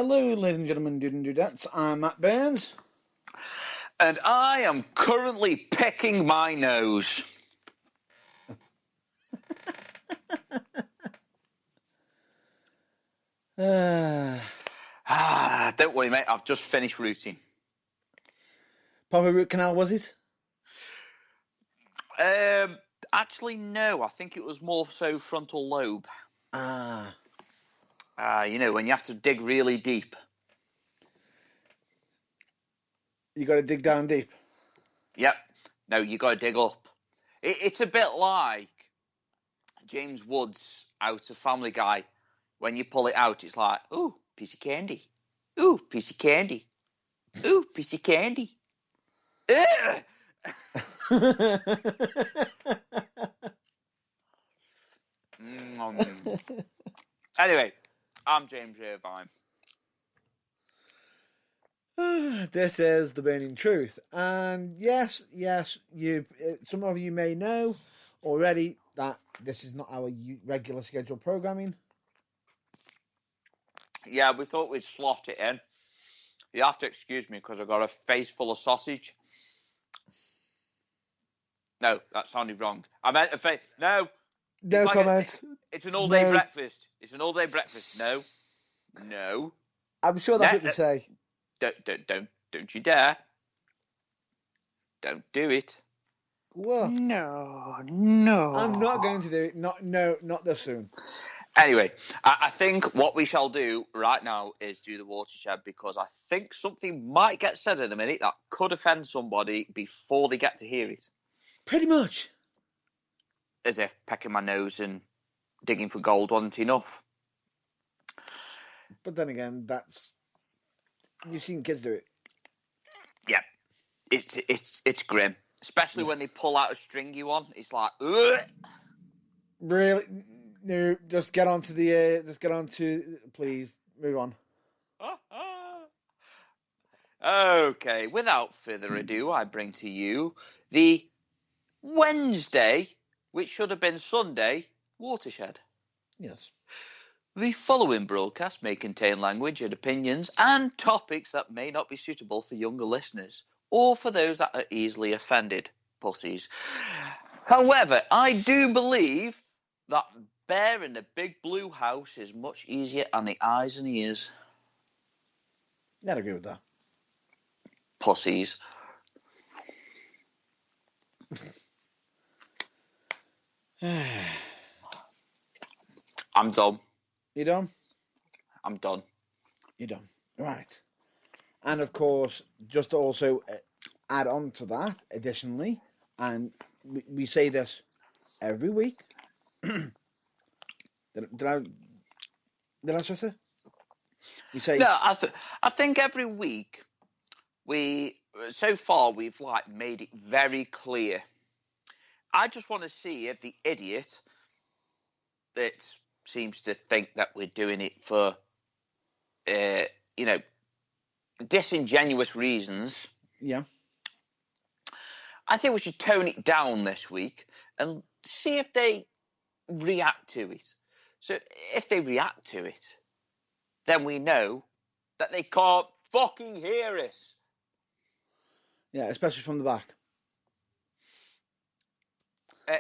Hello, ladies and gentlemen, dude and dudettes. I'm Matt Burns. And I am currently picking my nose. Don't worry, mate. I've just finished rooting. Proper root canal, was it? Actually, no. I think it was more so frontal lobe. When you have to dig really deep. You got to dig down deep. Yep. No, you got to dig up. It's a bit like James Woods out of Family Guy. When you pull it out, it's like, ooh, piece of candy. Ooh, piece of candy. Ooh, piece of candy. Anyway, I'm James Irvine. This is The Burning Truth. And yes, you. Some of you may know already that this is not our regular scheduled programming. Yeah, we thought we'd slot it in. You have to excuse me because I've got a face full of sausage. No, that sounded wrong. I meant a face. No. No comment. It's an all-day breakfast. It's an all-day breakfast. No. I'm sure that's what they say. Don't you dare. Don't do it. What? No. I'm not going to do it. Not this soon. Anyway, I think what we shall do right now is do the watershed because I think something might get said in a minute that could offend somebody before they get to hear it. Pretty much. As if pecking my nose and digging for gold wasn't enough. But then again, you've seen kids do it. Yeah, it's grim, especially when they pull out a stringy one. It's like, ugh. Really? No, just get on to. Please move on. Okay, without further ado, I bring to you the Wednesday, which should have been Sunday, watershed. Yes. The following broadcast may contain language and opinions and topics that may not be suitable for younger listeners or for those that are easily offended, pussies. However, I do believe that bear in the big blue house is much easier on the eyes and ears. I'd agree with that. Pussies. I'm done. You done? I'm done. You're done. Right. And of course, just to also add on to that, additionally, and we say this every week. Did I say that? We say no. I think every week so far we've made it very clear. I just want to see if the idiot that seems to think that we're doing it for disingenuous reasons. Yeah. I think we should tone it down this week and see if they react to it. So if they react to it, then we know that they can't fucking hear us. Yeah, especially from the back.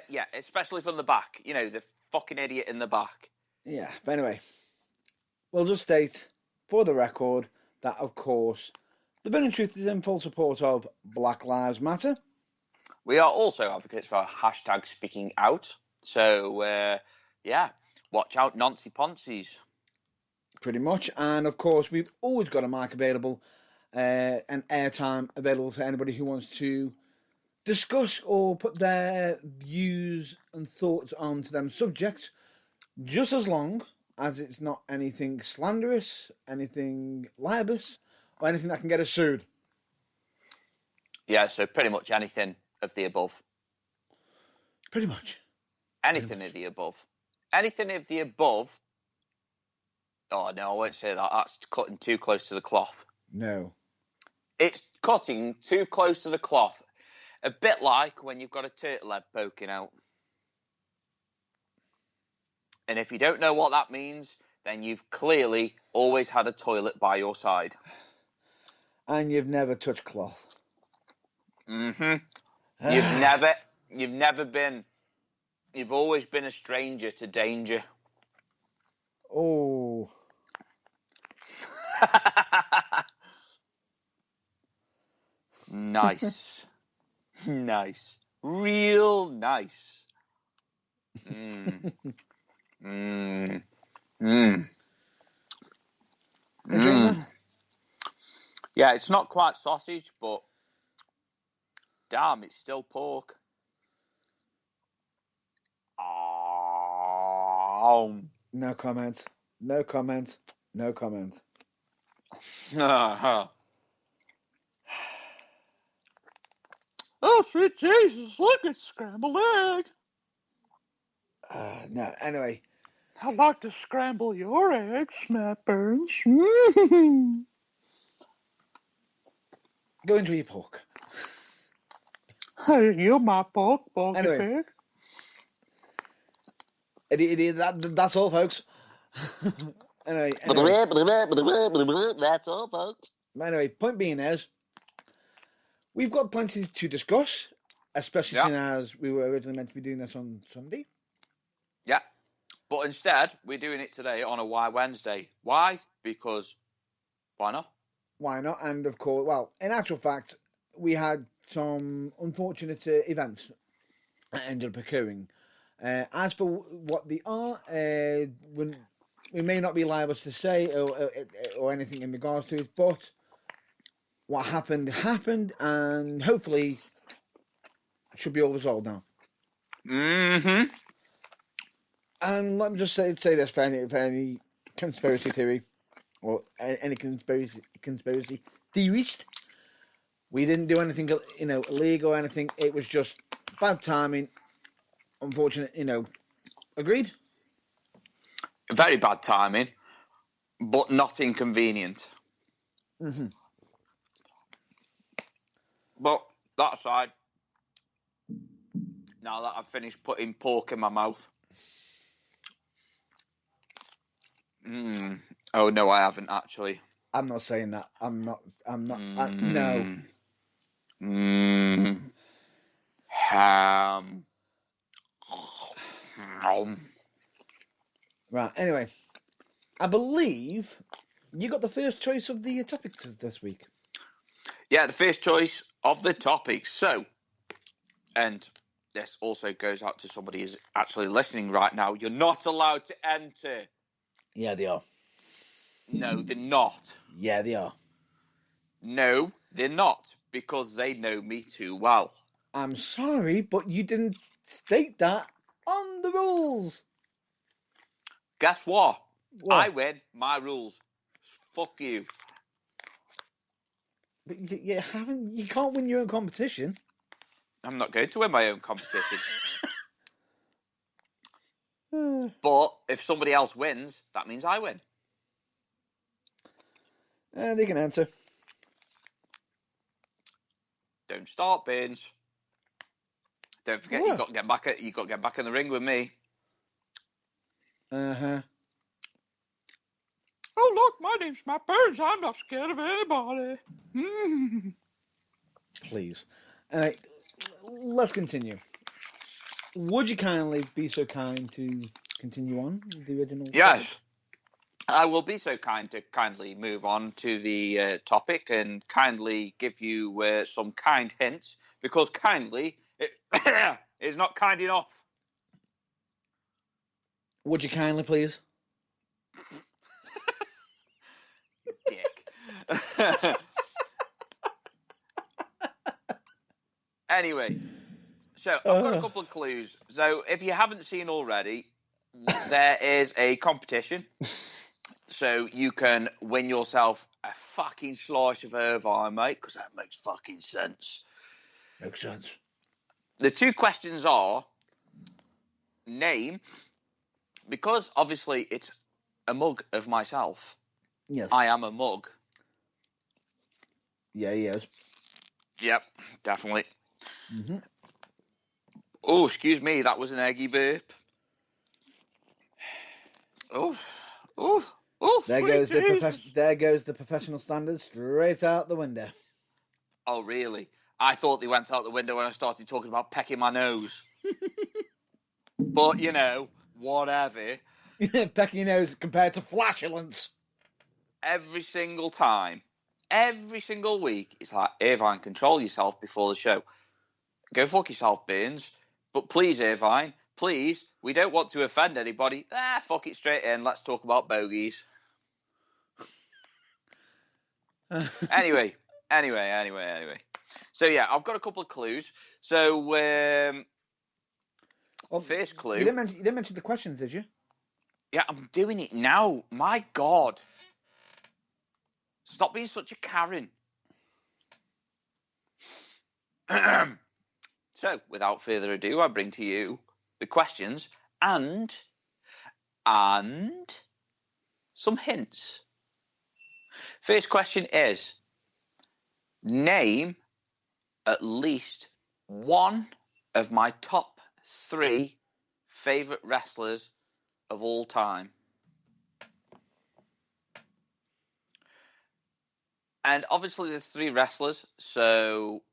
Yeah, especially from the back. You know, the fucking idiot in the back. Yeah, but anyway, we'll just state for the record that, of course, The Burning Truth is in full support of Black Lives Matter. We are also advocates for hashtag speaking out. So, watch out, Nancy Ponzies. Pretty much. And, of course, we've always got a mic available and airtime available for anybody who wants to discuss or put their views and thoughts onto them subjects, just as long as it's not anything slanderous, anything libelous, or anything that can get us sued. Yeah, so pretty much anything of the above. Pretty much. Anything of the above. Anything of the above. Oh, no, I won't say that. That's cutting too close to the cloth. No. It's cutting too close to the cloth. A bit like when you've got a turtle head poking out. And if you don't know what that means, then you've clearly always had a toilet by your side. And you've never touched cloth. Mm-hmm. You've always been a stranger to danger. Oh. Nice. Nice. Real nice. Mm. Mm. Mm. Mm. Yeah, it's not quite sausage, but damn, it's still pork. Oh. No comment. No comment. No comment. Oh, sweet Jesus, look, it's scrambled eggs. No, anyway. I'd like to scramble your eggs, Matt Burns. Go into your pork. Hey, you're my pork, porky Anyway. pig. That's all, folks. anyway. That's all, folks. Anyway, point being is, we've got plenty to discuss, especially seeing as we were originally meant to be doing this on Sunday. Yeah, but instead, we're doing it today on a Why Wednesday. Why? Because why not? Why not? And of course, well, in actual fact, we had some unfortunate events that ended up occurring. As for what they are, we may not be liable to say or anything in regards to it, but what happened, and hopefully it should be all resolved now. Mm-hmm. And let me just say this for any conspiracy theory or any conspiracy theorist, we didn't do anything illegal or anything. It was just bad timing. Unfortunate, agreed? Very bad timing, but not inconvenient. Mm-hmm. But that aside, now that I've finished putting pork in my mouth. Oh, no, I haven't, actually. I'm not saying that. I'm not. No. Ham. Right, anyway. I believe you got the first choice of the topics this week. Yeah, the first choice of the topics. So, and this also goes out to somebody who's actually listening right now. You're not allowed to enter. Yeah, they are. No, they're not. Yeah, they are. No, they're not, because they know me too well. I'm sorry, but you didn't state that on the rules. Guess what? I win. My rules. Fuck you. But you can't win your own competition. I'm not going to win my own competition. But if somebody else wins, that means I win. They can answer. Don't start, Burns. Don't forget, you got to get back in the ring with me. Uh-huh. Oh, look, my name's Matt Burns. I'm not scared of anybody. Please. Let's continue. Would you kindly be so kind to continue on with the original Yes. topic? I will be so kind to kindly move on to the topic and kindly give you some kind hints, because kindly is not kind enough. Would you kindly, please? Dick. Anyway, so I've got a couple of clues. So if you haven't seen already, there is a competition. So you can win yourself a fucking slice of Irvine, mate, because that makes fucking sense. Makes sense. The two questions are, name, because obviously it's a mug of myself. Yes. I am a mug. Yeah, he is. Yep, definitely. Mm-hmm. Oh, excuse me, that was an eggy burp. Oh, Oh, oh, There sweet goes Jesus. There goes the professional standards straight out the window. Oh, really? I thought they went out the window when I started talking about pecking my nose. But, whatever. Pecking your nose compared to flatulence. Every single time, every single week, it's like, Irvine, control yourself before the show. Go fuck yourself, Burns. But please, Irvine, please, we don't want to offend anybody. Fuck it straight in. Let's talk about bogeys. Anyway. So, yeah, I've got a couple of clues. So, first clue. You didn't mention the questions, did you? Yeah, I'm doing it now. My God. Stop being such a Karen. So, without further ado, I bring to you the questions and some hints. First question is, name at least one of my top 3 favourite wrestlers of all time. And obviously there's 3 wrestlers, so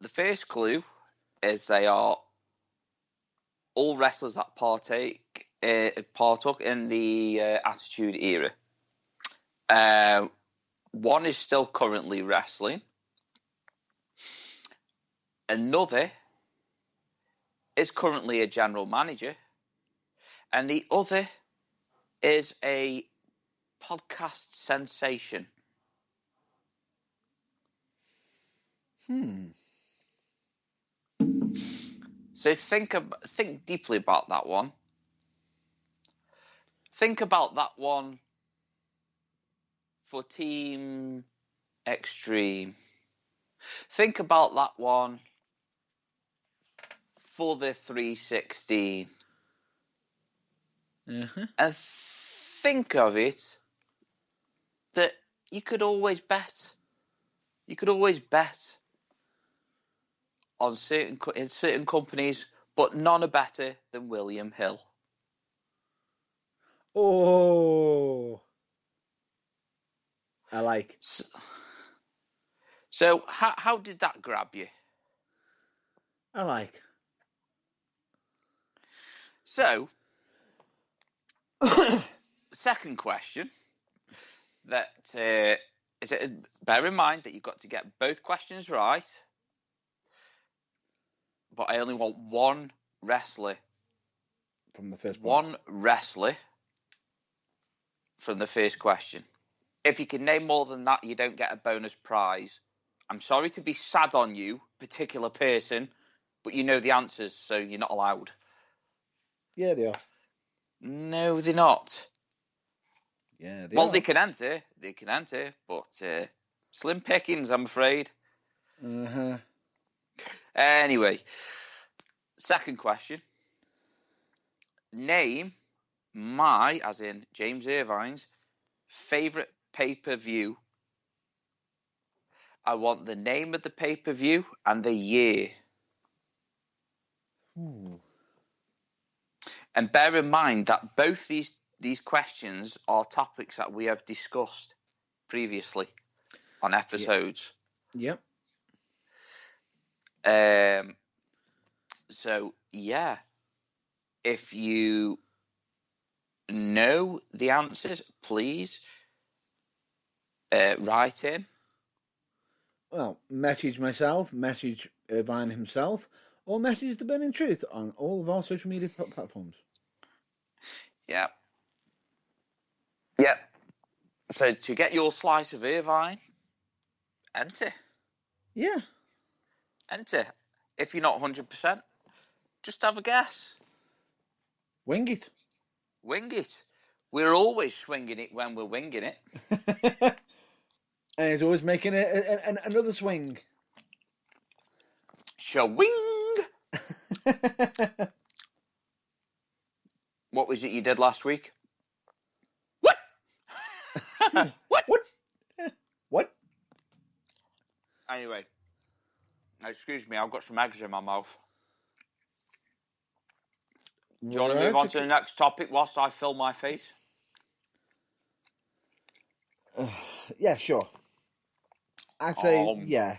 the first clue is they are all wrestlers that partook in the Attitude Era. One is still currently wrestling. Another is currently a general manager. And the other is a podcast sensation. So think deeply about that one. Think about that one for Team Extreme. Think about that one for the 316. And think of it that you could always bet. You could always bet on certain companies, but none are better than William Hill. Oh, I like. So how did that grab you? I like. So, second question. Bear in mind that you've got to get both questions right. But I only want one wrestler. From the first one wrestler from the first question. If you can name more than that, you don't get a bonus prize. I'm sorry to be sad on you, particular person, but you know the answers, so you're not allowed. Yeah, they are. No, they're not. Yeah, they can enter. They can enter, but slim pickings, I'm afraid. Anyway, second question. Name my, as in James Irvine's, favourite pay-per-view. I want the name of the pay-per-view and the year. And bear in mind that both these questions are topics that we have discussed previously on episodes. Yep. So, yeah. If you know the answers, please write in. Well, message myself, message Irvine himself, or message The Burning Truth on all of our social media platforms. Yeah. Yep. So to get your slice of Irvine, enter. Yeah. Enter. If you're not 100%, just have a guess. Wing it. Wing it. We're always swinging it when we're winging it. And he's always making another swing. Shawing! What was it you did last week? What? What? What? Anyway, excuse me, I've got some eggs in my mouth. Do you want to move on to the next topic whilst I fill my face? Yeah, sure. I'd say, yeah.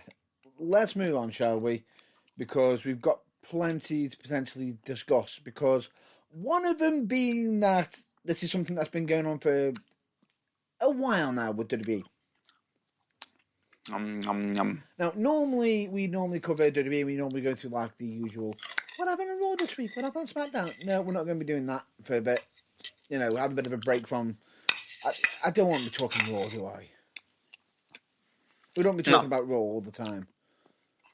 Let's move on, shall we? Because we've got plenty to potentially discuss. Because one of them being that this is something that's been going on for a while now with WWE. Now, we cover WWE. We normally go through like the usual. What happened on Raw this week? What happened on SmackDown? No, we're not going to be doing that for a bit. Have a bit of a break from. I don't want to be talking Raw, do I? We don't be talking about Raw all the time.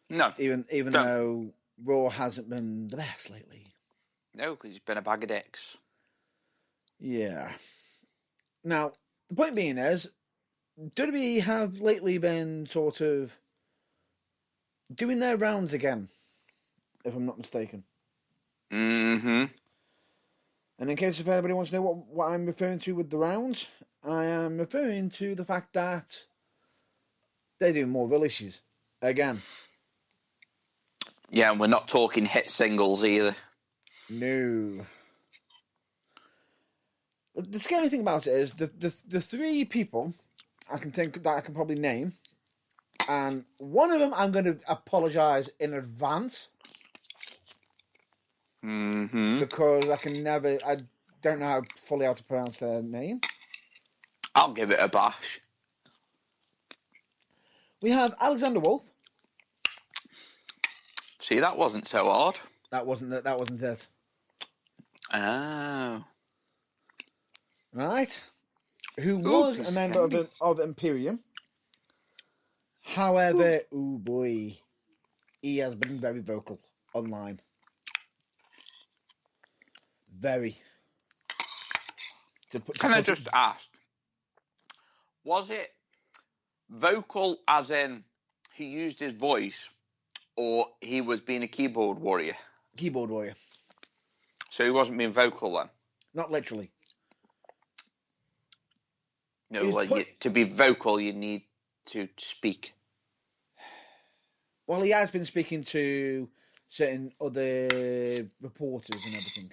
No. Even though Raw hasn't been the best lately. No, because it's been a bag of dicks. Yeah. Now, the point being is, WWE have lately been sort of doing their rounds again, if I'm not mistaken. Mm-hmm. And in case if anybody wants to know what I'm referring to with the rounds, I am referring to the fact that they're doing more releases again. Yeah, and we're not talking hit singles either. No. The scary thing about it is the three people I can think that I can probably name, and one of them I'm going to apologise in advance. Mm-hmm. Because I don't know how to pronounce their name. I'll give it a bash. We have Alexander Wolf. See, that wasn't so hard. That wasn't it. Oh. Right. Who was a member of Imperium. However, oh boy, he has been very vocal online. Very. Can I just ask, was it vocal as in he used his voice, or he was being a keyboard warrior? Keyboard warrior. So he wasn't being vocal then? Not literally. No, to be vocal, you need to speak. Well, he has been speaking to certain other reporters and everything.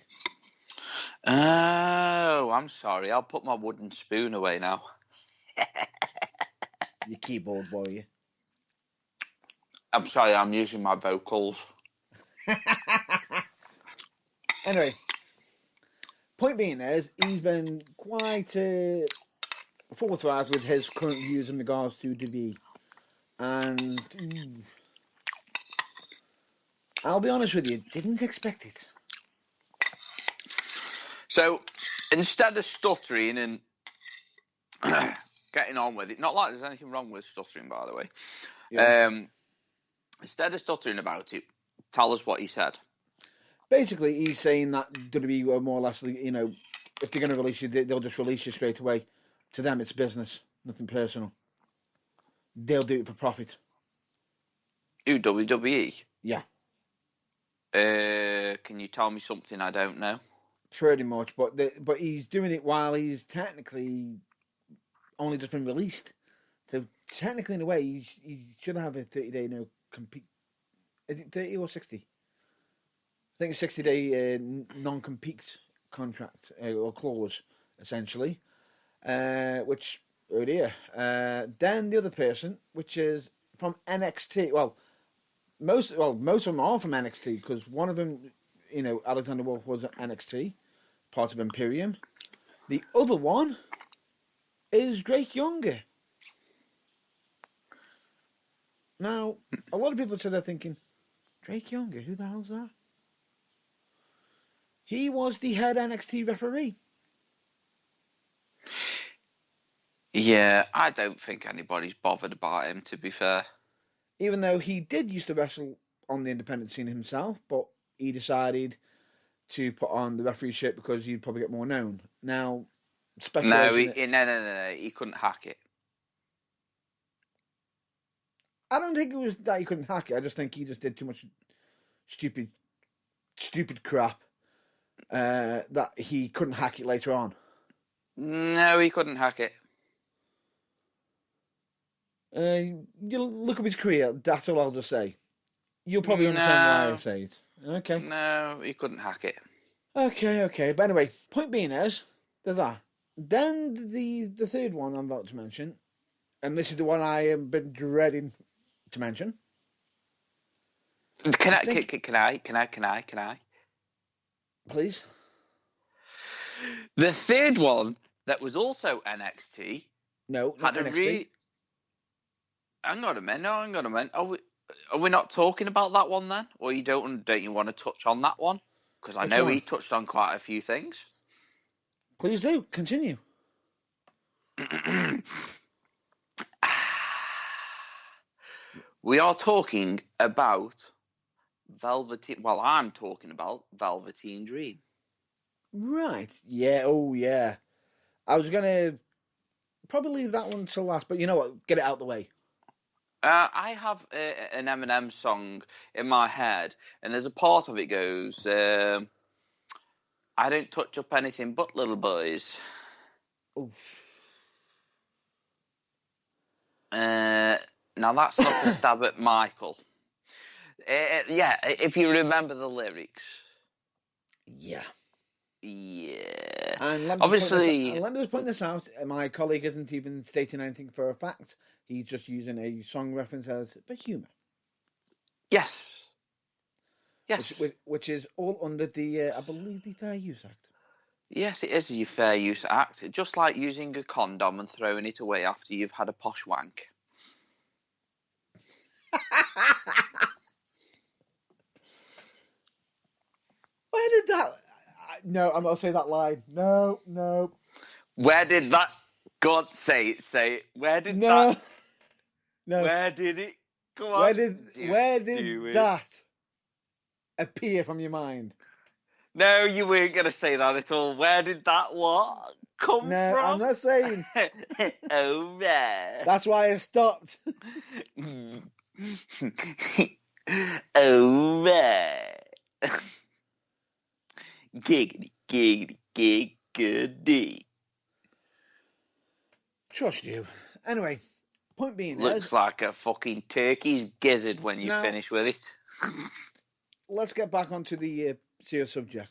Oh, I'm sorry. I'll put my wooden spoon away now. Your keyboard warrior. I'm sorry, I'm using my vocals. Anyway, point being is, he's been quite forthright with his current views in regards to WWE. And I'll be honest with you, didn't expect it. So, instead of stuttering and getting on with it, not like there's anything wrong with stuttering, by the way. Yeah. Instead of stuttering about it, tell us what he said. Basically, he's saying that WWE are more or less, if they're going to release you, they'll just release you straight away. To them, it's business, nothing personal. They'll do it for profit. Who, WWE? Yeah. Can you tell me something I don't know? Pretty much, but he's doing it while he's technically only just been released. So technically, in a way, he should have a 30-day no compete. Is it 30 or 60? I think it's 60-day non-compete contract or clause, essentially. Which, oh dear. Then the other person, which is from NXT. Well, most of them are from NXT because one of them, Alexander Wolf was at NXT, part of Imperium. The other one is Drake Younger. Now, a lot of people said they're thinking, Drake Younger, who the hell's that? He was the head NXT referee. Yeah, I don't think anybody's bothered about him, to be fair. Even though he did used to wrestle on the independent scene himself, but he decided to put on the referee shit because he'd probably get more known. Now, speculation... No, he couldn't hack it. I don't think it was that he couldn't hack it. I just think he just did too much stupid crap that he couldn't hack it later on. No, he couldn't hack it. You look up his career, that's all I'll just say. You'll probably understand why I say it. Okay. No, he couldn't hack it. Okay. But anyway, point being is, there's that. Then the third one I'm about to mention And this is the one I have been dreading to mention. Can I? Please. The third one that was also NXT No, not had a NXT. Hang on a minute. Are we not talking about that one then? Or don't you want to touch on that one? Because I Which know one? he touched on quite a few things. Please do. Continue. We are talking about Velveteen. Well, I'm talking about Velveteen Dream. Right. Yeah. Oh, yeah. I was going to probably leave that one till last, but you know what? Get it out the way. I have an Eminem song in my head, and there's a part of it goes, I don't touch up anything but little boys. Oof. Now, that's not a stab at Michael. Yeah, if you remember the lyrics. Yeah. Yeah. And let me Obviously, just point this out. My colleague isn't even stating anything for a fact. He's just using a song reference as for humour. yes. Which is all under the, I believe, the Fair Use Act. Yes, it is a fair use act. Just like using a condom and throwing it away after you've had a posh wank. Where did that... No, I'm not saying that line. No. Where did that... God, say it. Where did No. that... No. Where did it... Come on. Where did that appear from your mind? No, you weren't going to say that at all. Where did that what come No, from? I'm not saying. Oh, man. That's why I stopped. Oh, man. Giggity. Trust you. Anyway, point being Looks like a fucking turkey's gizzard when you Now- finish with it. let's get back onto the serious subject.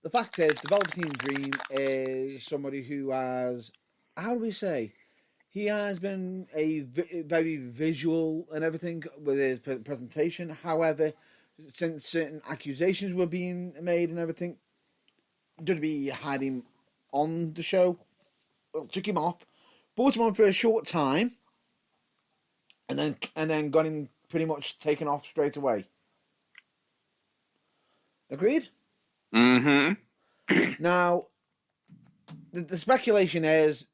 The fact is, the Velveteen Dream is somebody who has, how do we say, he has been very visual and everything with his presentation. However, since certain accusations were being made and everything, WWE had him on the show, took him off, brought him on for a short time, and then got him pretty much taken off straight away. Agreed? Mm-hmm. Now, the speculation is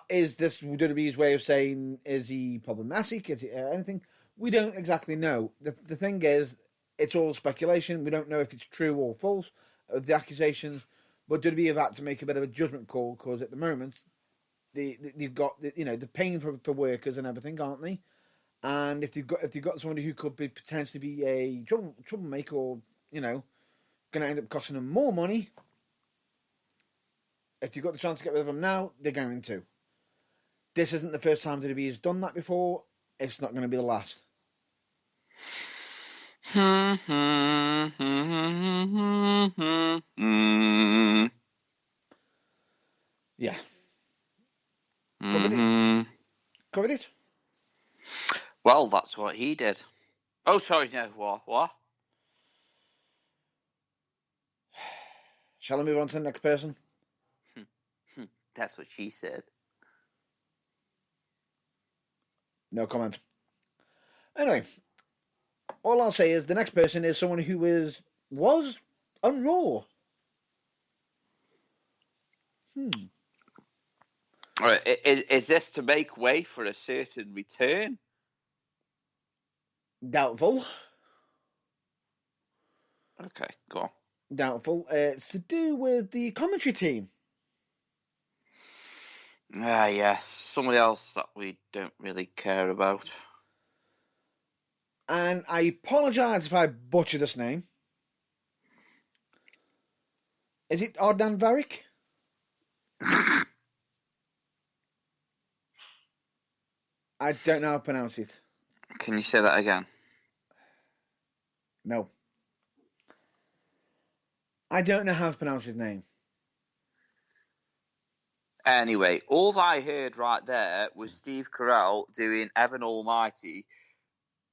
this WWE's way of saying, is he problematic? Is he anything? We don't exactly know. The thing is, it's all speculation. We don't know if it's true or false of the accusations, but WWE have had to make a bit of a judgment call because at the moment, they've got the pain for workers and everything, aren't they? And if they've got somebody who could potentially be a troublemaker or going to end up costing them more money. If you've got the chance to get rid of them now, they're going to. This isn't the first time WWE has done that before. It's not going to be the last. Yeah. Covered it? Well, that's what he did. Oh, sorry, no, what? Shall I move on to the next person? That's what she said. No comment. Anyway, all I'll say is the next person is someone who was on Raw. All right, is this to make way for a certain return? Doubtful. Okay, go on. Doubtful. It's to do with the commentary team. Ah, yes, somebody else that we don't really care about. And I apologise if I butcher this name. Is it Ardan Varick? I don't know how to pronounce it. Can you say that again? No. I don't know how to pronounce his name. Anyway, all I heard right there was Steve Carell doing Evan Almighty.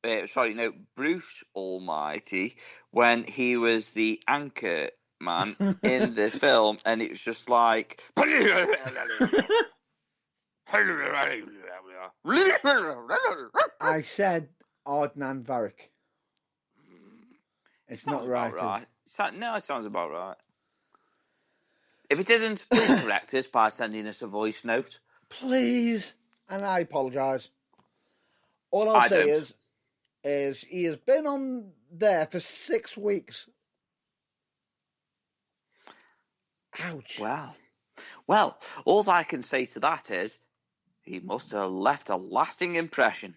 Bruce Almighty, when he was the anchor man in the film, and it was just like. I said Adnan Varric. It's not right. No, it sounds about right. If it isn't, please correct us by sending us a voice note. Please. And I apologise. All I'll say is he has been on there for 6 weeks. Ouch. Well, all I can say to that is he must have left a lasting impression.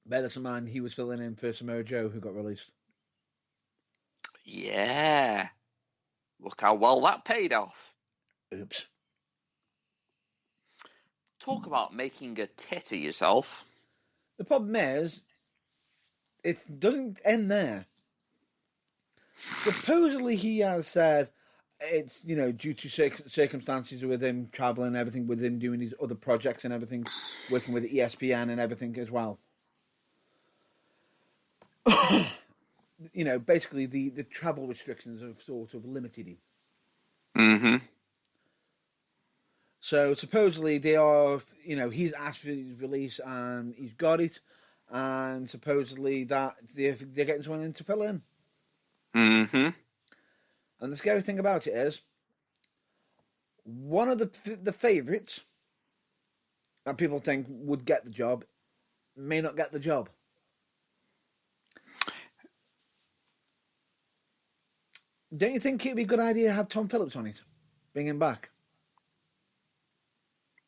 Better to mind he was filling in for Samoa Joe, who got released. Yeah. Look how well that paid off. Oops. Talk about making a tit of yourself. The problem is, it doesn't end there. Supposedly he has said it's, due to circumstances with him travelling and everything, with him doing his other projects and everything, working with ESPN and everything as well. Basically the travel restrictions have sort of limited him. Mm-hmm. So supposedly they are, he's asked for his release and he's got it, and supposedly that they're getting someone in to fill in. Mm-hmm. And the scary thing about it is, one of the favourites that people think would get the job may not get the job. Don't you think it'd be a good idea to have Tom Phillips on it? Bring him back.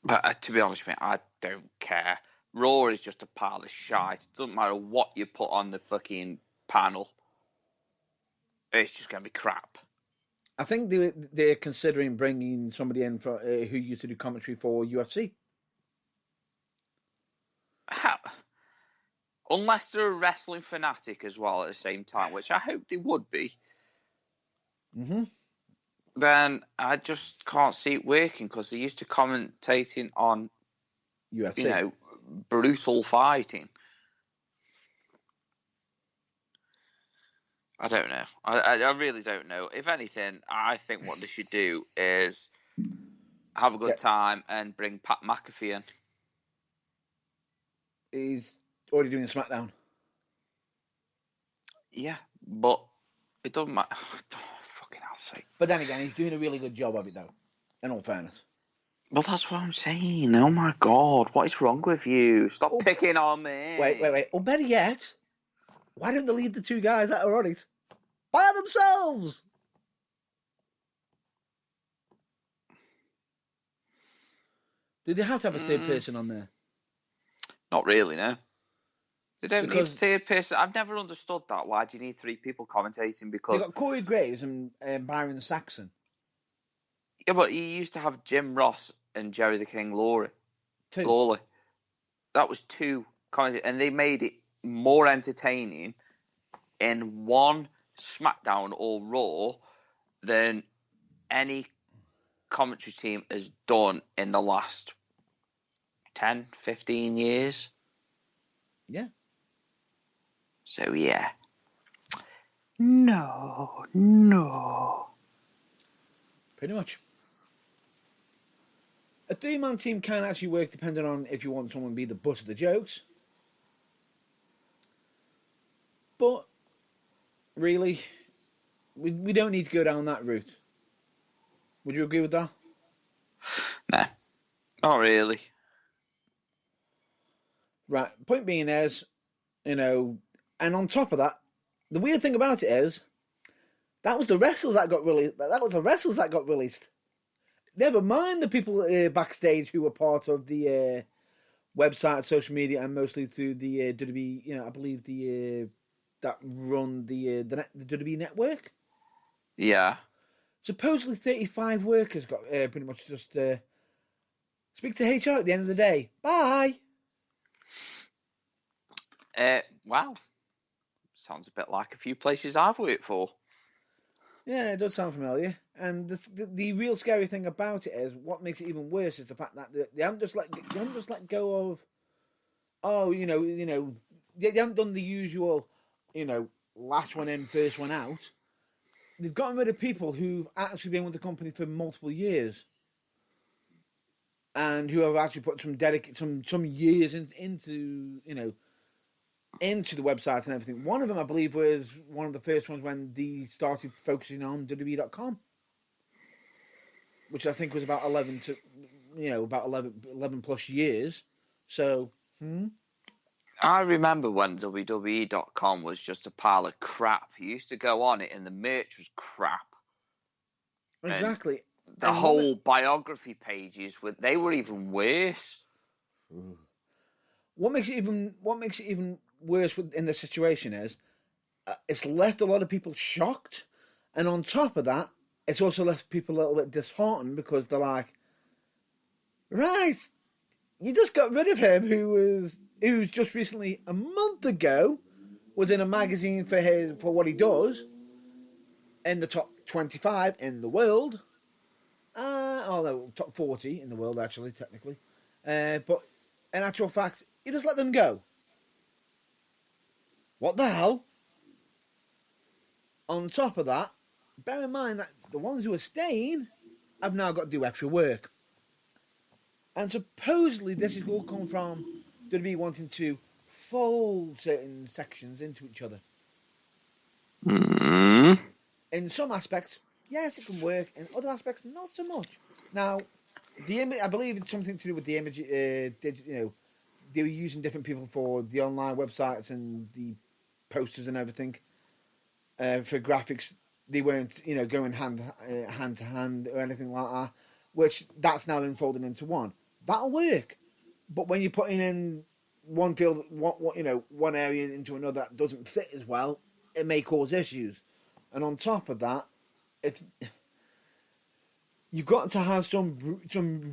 But to be honest with you, I don't care. Raw is just a pile of shite. It doesn't matter what you put on the fucking panel. It's just going to be crap. I think they're considering bringing somebody in for who used to do commentary for UFC. How? Unless they're a wrestling fanatic as well at the same time, which I hope they would be. Mm-hmm. Then I just can't see it working, because they're used to commentating on UFC. Brutal fighting. I don't know. I really don't know. If anything, I think what they should do is have a good time and bring Pat McAfee in. He's already doing SmackDown. Yeah, but it doesn't matter. Fucking hell's sake. But then again, he's doing a really good job of it, though, in all fairness. Well, that's what I'm saying. Oh my God, what is wrong with you? Stop picking on me. Wait. Or better yet, why don't they leave the two guys that are on it by themselves? Do they have to have a third person on there? Not really, no. They don't need a third person. I've never understood that. Why do you need three people commentating? Because you've got Corey Graves and Byron Saxon. Yeah, but you used to have Jim Ross and Jerry the King Lawler. Two. That was two, and they made it more entertaining in one SmackDown or Raw than any commentary team has done in the last 10, 15 years. Yeah. So, yeah. No. Pretty much. A 3-man team can actually work depending on if you want someone to be the butt of the jokes. But, really, we don't need to go down that route. Would you agree with that? Nah, not really. Right, point being is, and on top of that, the weird thing about it is, that was the wrestlers that got released. Never mind the people backstage who were part of the website, social media, and mostly through the WWE. I believe that run the WWE network. Yeah. Supposedly 35 workers got pretty much just speak to HR at the end of the day. Bye. Wow. Sounds a bit like a few places I've worked for. Yeah, it does sound familiar. And the real scary thing about it is what makes it even worse is the fact that they haven't just let go of. Oh, they haven't done the usual, last one in, first one out. They've gotten rid of people who've actually been with the company for multiple years, and who have actually put some years into into the website and everything. One of them, I believe, was one of the first ones when they started focusing on WWE.com, which I think was about 11 plus years. So, I remember when WWE.com was just a pile of crap. You used to go on it and the merch was crap. exactly. And the whole biography pages they were even worse. What makes it even worse in this situation is it's left a lot of people shocked, and on top of that, it's also left people a little bit disheartened because they're like, right, you just got rid of him who's just recently a month ago was in a magazine for what he does in the top 25 in the world. Although top 40 in the world actually technically, but in actual fact, you just let them go. What the hell? On top of that, bear in mind that the ones who are staying have now got to do extra work. And supposedly this is all come from WWE wanting to fold certain sections into each other. Mm. In some aspects, yes, it can work. In other aspects, not so much. Now, the image, I believe it's something to do with the image. They were using different people for the online websites and the posters and everything. For graphics, they weren't, going hand to hand or anything like that. Which that's now been folded into one. That'll work, but when you're putting in one field, one area into another that doesn't fit as well, it may cause issues. And on top of that, it's you've got to have some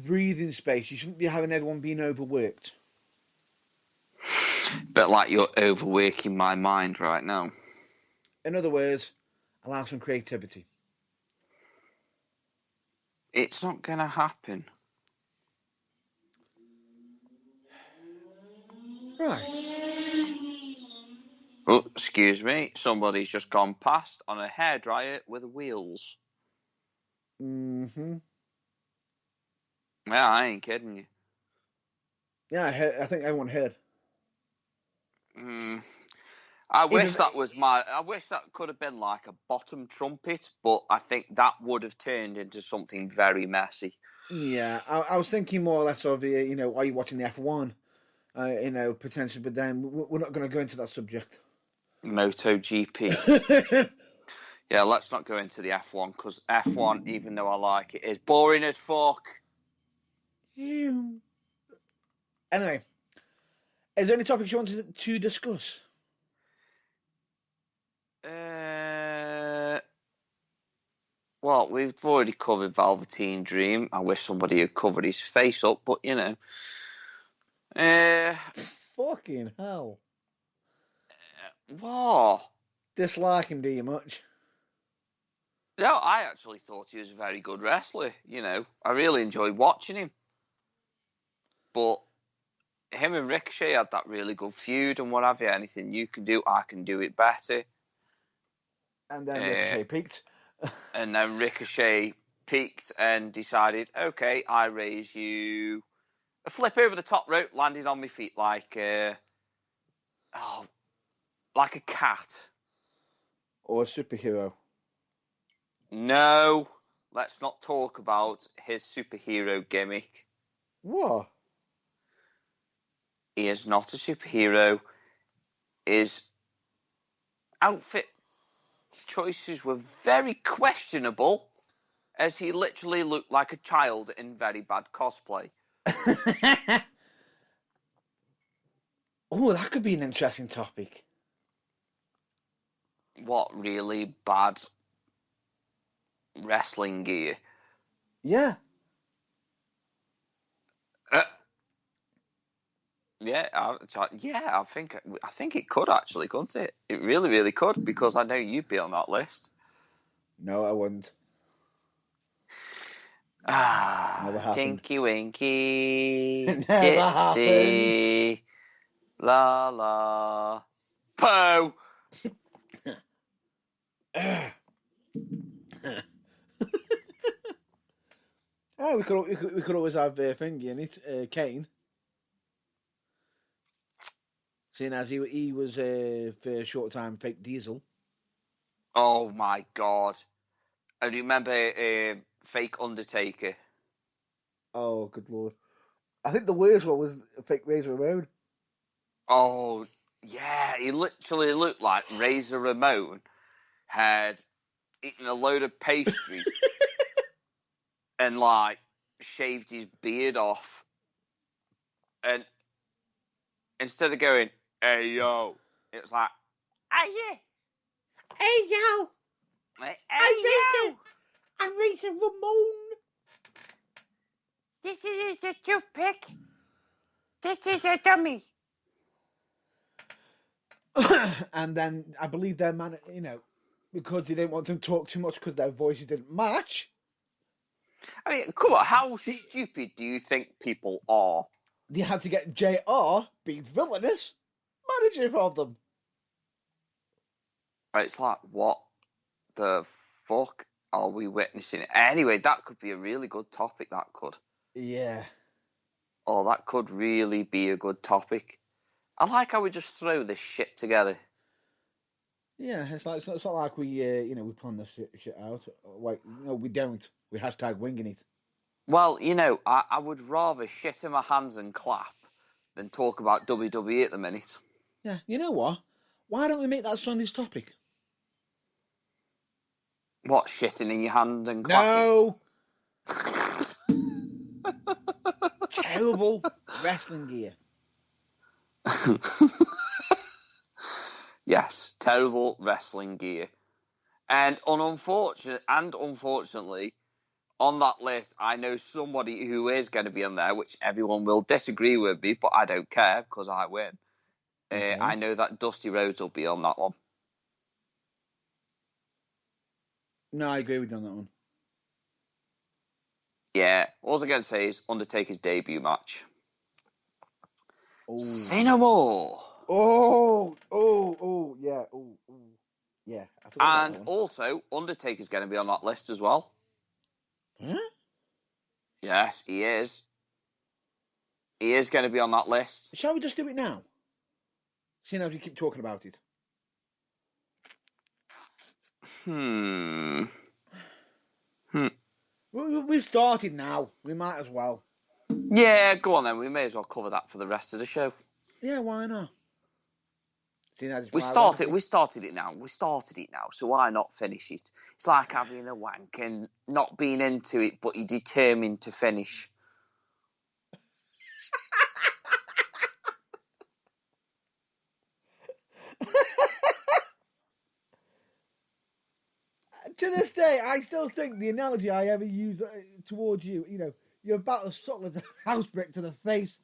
breathing space. You shouldn't be having everyone being overworked. But like you're overworking my mind right now. In other words, allow some creativity. It's not going to happen. Right. Oh, excuse me. Somebody's just gone past on a hairdryer with wheels. Mm-hmm. Yeah, I ain't kidding you. Yeah, I think everyone heard. I wish that could have been like a bottom trumpet, but I think that would have turned into something very messy. Yeah, I was thinking more or less of, are you watching the F1? Potentially, but then we're not going to go into that subject. MotoGP. Yeah, let's not go into the F1 because F1, even though I like it, is boring as fuck. Anyway, is there any topics you wanted to discuss? Well, we've already covered Velveteen Dream. I wish somebody had covered his face up, but Fucking hell. What? Dislike him, do you much? No, I actually thought he was a very good wrestler. I really enjoyed watching him. But him and Ricochet had that really good feud and what have you. Anything you can do, I can do it better. And then Ricochet peaked. And then Ricochet peaked and decided, okay, I raise you a flip over the top rope, landing on my feet like a cat. Or a superhero. No, let's not talk about his superhero gimmick. What? He is not a superhero. His outfit choices were very questionable, as he literally looked like a child in very bad cosplay. Oh, that could be an interesting topic. What really bad wrestling gear? Yeah. I think it could actually, couldn't it? It really, really could, because I know you'd be on that list. No, I wouldn't. Never happened. Tinky Winky. It never Dipsy. La la. Po! Oh, we could always have thingy in it, Kane. Seeing as he was for a short time fake Diesel. Oh my god. I remember fake Undertaker. Oh, good lord. I think the worst one was fake Razor Ramon. Oh, yeah. He literally looked like Razor Ramon had eaten a load of pastry and, like, shaved his beard off. And instead of going, hey, yo, it was like, hey, yeah. Hey, yo! Hey, yo! I'm Razor Ramon! This is a toothpick. This is a dummy. And then I believe their man, because they didn't want them to talk too much because their voices didn't match. I mean, come on, how stupid do you think people are? They had to get JR, being villainous, manager of them. It's like, what the fuck are we witnessing? Anyway, that could be a really good topic, that could. Yeah. Oh, that could really be a good topic. I like how we just throw this shit together. Yeah, it's not like we plan this shit out. Wait, no, we don't. We hashtag winging it. Well, I would rather shit in my hands and clap than talk about WWE at the minute. Yeah, you know what? Why don't we make that Sunday's topic? What, shitting in your hand and clapping? No! Terrible wrestling gear. Yes, terrible wrestling gear. And unfortunately, on that list, I know somebody who is going to be on there, which everyone will disagree with me, but I don't care because I win. Okay. I know that Dusty Rhodes will be on that one. No, I agree with you on that one. Yeah, all I'm going to say is Undertaker's debut match. Oh. Say no more. Yeah, yeah. And also, Undertaker's going to be on that list as well. Huh? Yes, he is. He is going to be on that list. Shall we just do it now? Seeing as we keep talking about it. We've started now. We might as well. Yeah, go on then. We may as well cover that for the rest of the show. Yeah, why not? We started it now. So why not finish it? It's like having a wank and not being into it, but you're determined to finish. To this day, I still think the analogy I ever use towards you, you're about as subtle as a house brick to the face.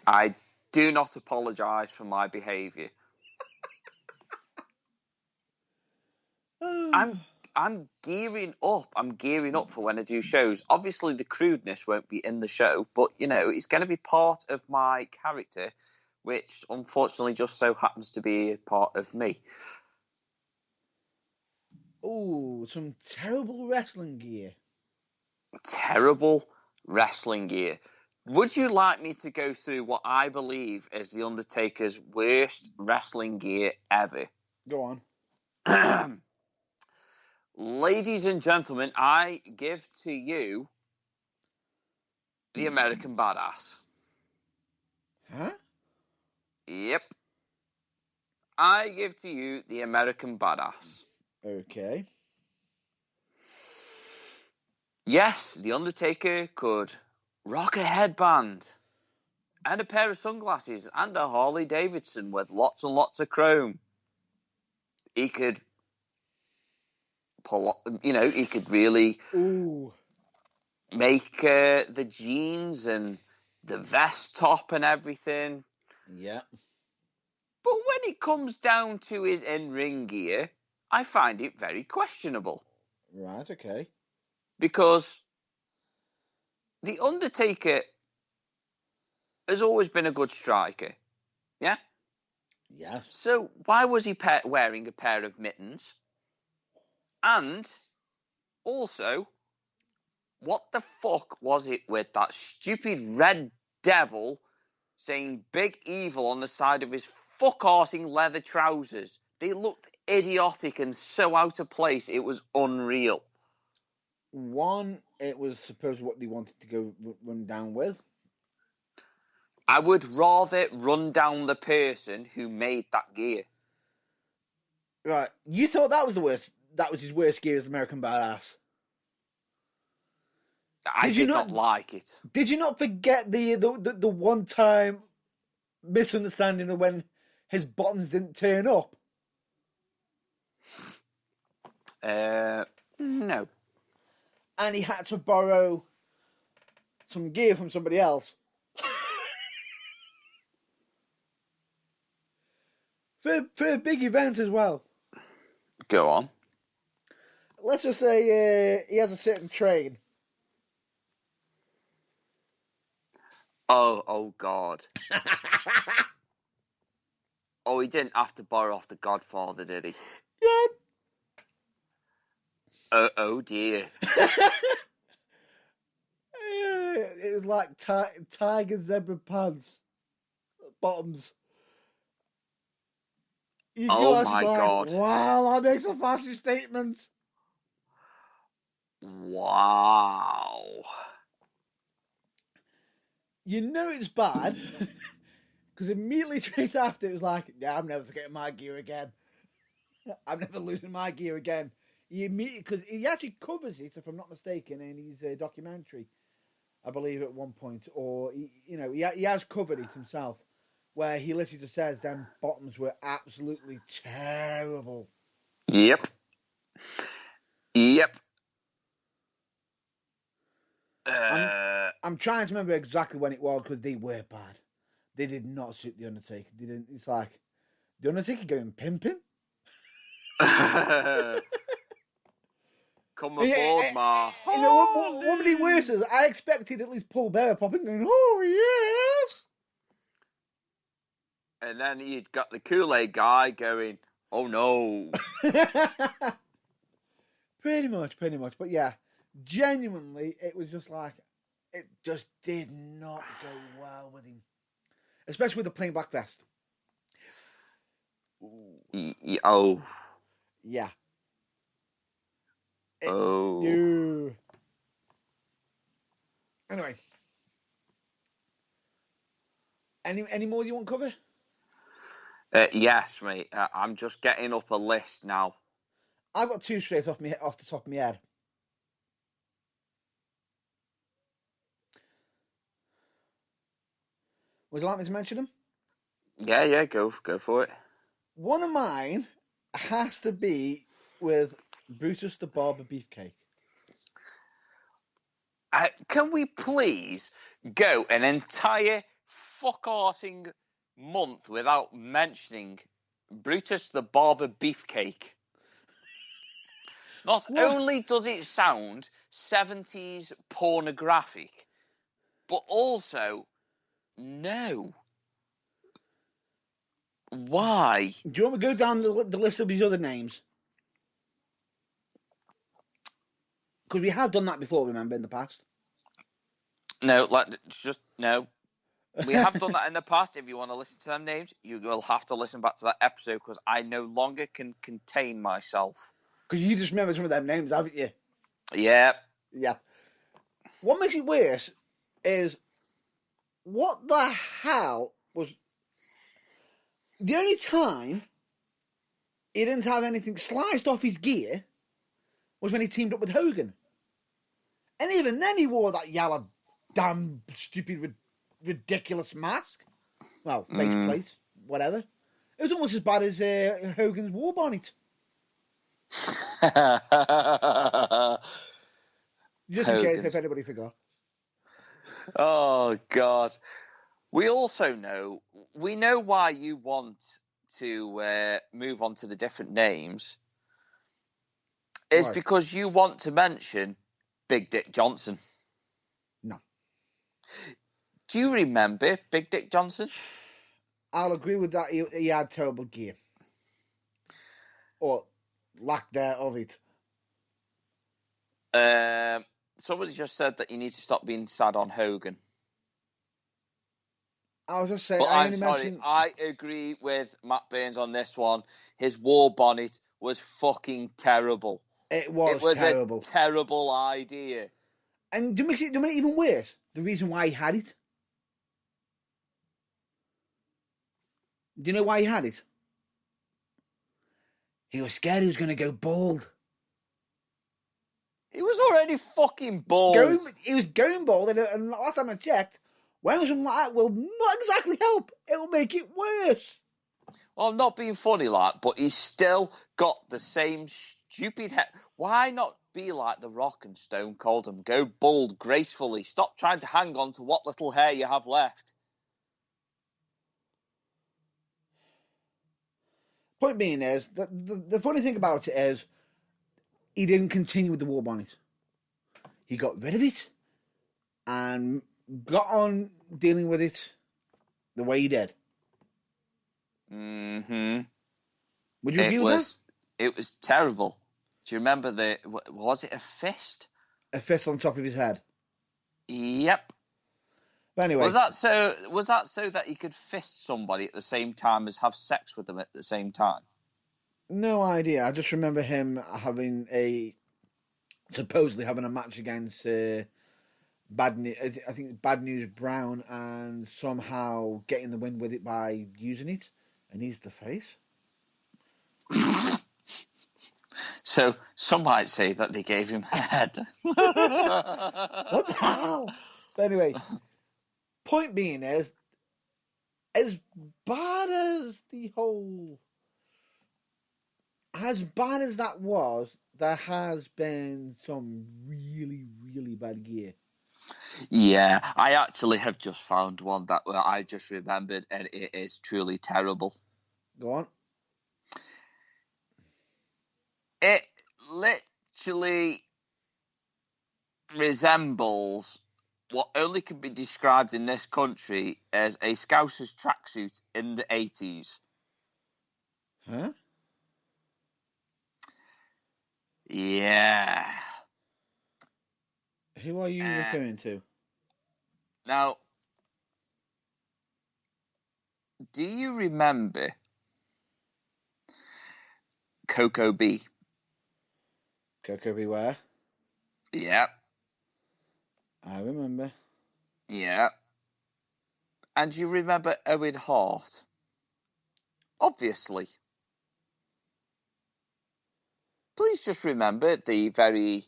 I do not apologise for my behaviour. I'm gearing up. I'm gearing up for when I do shows. Obviously, the crudeness won't be in the show, but it's going to be part of my character, which unfortunately just so happens to be a part of me. Oh, some terrible wrestling gear. Terrible wrestling gear. Would you like me to go through what I believe is The Undertaker's worst wrestling gear ever? Go on. Ladies and gentlemen, I give to you the American Badass. Huh? Yep. I give to you the American Badass. Okay. Yes, The Undertaker could rock a headband and a pair of sunglasses and a Harley Davidson with lots and lots of chrome. He could pull, he could really make the jeans and the vest top and everything. Yeah. But when it comes down to his in-ring gear, I find it very questionable. Right, okay. Because The Undertaker has always been a good striker. Yeah? Yes. So why was he wearing a pair of mittens? And also, what the fuck was it with that stupid red devil saying Big Evil on the side of his fuck-arsing leather trousers? They looked idiotic and so out of place, it was unreal. One, it was supposed what they wanted to go run down with. I would rather run down the person who made that gear. Right, you thought that was the worst. That was his worst gear as American Badass. I did not like it. Did you not forget the one time misunderstanding of when his bottoms didn't turn up? No. And he had to borrow some gear from somebody else. for a big event as well. Go on. Let's just say he has a certain train. Oh God. Oh, he didn't have to borrow off the Godfather, did he? Yeah. Oh dear. It was like tiger zebra pants, bottoms. Oh my God. Wow, that makes a fashion statement. Wow. You know it's bad because immediately straight after it was like, yeah, I'm never forgetting my gear again. I'm never losing my gear again. Because he actually covers it, if I'm not mistaken, in his documentary, I believe at one point, or he has covered it himself, where he literally just says them bottoms were absolutely terrible. Yep. I'm trying to remember exactly when it was because they were bad. They did not suit the Undertaker. They didn't. It's like the Undertaker going pimping. Come aboard, Ma. What would be worse is I expected at least Paul Bearer popping going, oh yes. And then you'd got the Kool-Aid guy going, oh no. Pretty much. But yeah, genuinely, it was just like, it just did not go well with him. Especially with the plain black vest. Oh. Yeah. Oh. Anyway. Any more you want to cover? Yes, mate. I'm just getting up a list now. I've got two straight off the top of my head. Would you like me to mention them? Yeah, go for it. One of mine has to be with Brutus the Barber Beefcake. Can we please go an entire fuck-arsing month without mentioning Brutus the Barber Beefcake? Not only does it sound 70s pornographic, but also, no. Why? Do you want me to go down the list of these other names? Because we have done that before, remember, in the past. No, no. We have done that in the past. If you want to listen to them names, you will have to listen back to that episode because I no longer can contain myself. Because you just remember some of them names, haven't you? Yeah. Yeah. What makes it worse is what the hell was the only time he didn't have anything sliced off his gear was when he teamed up with Hogan. And even then he wore that yellow, damn, stupid, ridiculous mask. Well, faceplate, whatever. It was almost as bad as Hogan's war bonnet. Just in case if anybody forgot. Oh, God. We also know why you want to move on to the different names. is Why? because you want to mention Big Dick Johnson. No. Do you remember Big Dick Johnson? I'll agree with that. He had terrible gear. Or lack thereof it. Somebody just said that you need to stop being sad on Hogan. I was just saying, But I I'm only sorry, mentioned... I agree with Matt Burns on this one. His war bonnet was fucking terrible. It was terrible. A terrible idea. And to make it even worse, the reason why he had it. Do you know why he had it? He was scared he was going to go bald. He was already fucking bald. He was going bald, and last time I checked, wearing something like that will not exactly help. It will make it worse. Well, I'm not being funny, but he's still got the same stupid head. Why not be like The Rock and Stone Cold and go bald gracefully? Stop trying to hang on to what little hair you have left. Point being is, the funny thing about it is, he didn't continue with the war bonnet. He got rid of it and got on dealing with it the way he did. Mm-hmm. Would you agree with that? It was terrible. Do you remember was it a fist? A fist on top of his head. Yep. But anyway. Was that so that he could fist somebody at the same time as have sex with them at the same time? No idea. I just remember him supposedly having a match against Bad News Brown, and somehow getting the win with it by using it, and he's the face. So some might say that they gave him a head. What the hell? But anyway, point being is, as bad as that was, there has been some really, really bad gear. Yeah, I actually have just found one that I just remembered, and it is truly terrible. Go on. It literally resembles what only can be described in this country as a Scouser's tracksuit in the 80s. Huh? Yeah. Who are you referring to? Now, do you remember Coco B? Coco Beware? Yeah. I remember. Yeah. And you remember Owen Hart? Obviously. Please just remember the very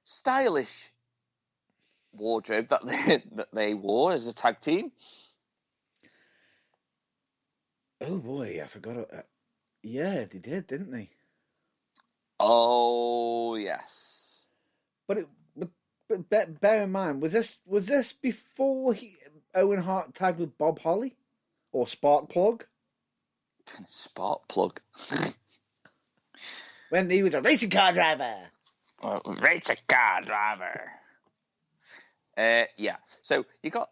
stylish wardrobe that they wore as a tag team. Oh boy, I forgot. Yeah, they did, didn't they? Oh yes. But bear in mind, was this before Owen Hart tagged with Bob Holly or Sparkplug? Sparkplug. When he was a racing car driver. Racing car driver. Yeah. So you got.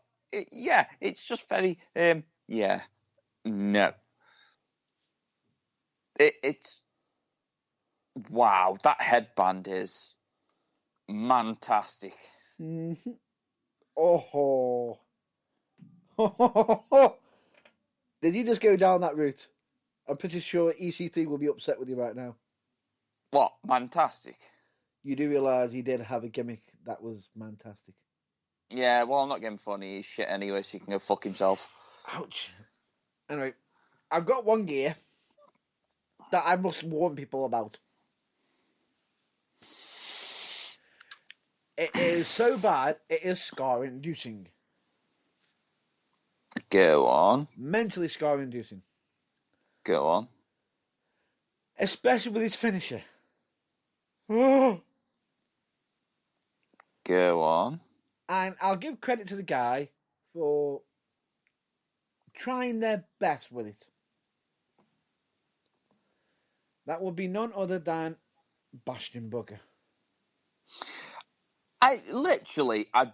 Yeah, it's just very. Yeah. No. It's. Wow, that headband is fantastic. Mm-hmm. Oh. Did you just go down that route? I'm pretty sure EC3 will be upset with you right now. What? Fantastic. You do realise he did have a gimmick that was fantastic. Yeah, well, I'm not getting funny. He's shit anyway, so he can go fuck himself. Ouch. Anyway, I've got one gear that I must warn people about. It is so bad, it is scar-inducing. Go on. Mentally scar-inducing. Go on. Especially with his finisher. Oh. Go on. And I'll give credit to the guy for trying their best with it. That would be none other than Bastion Booger. I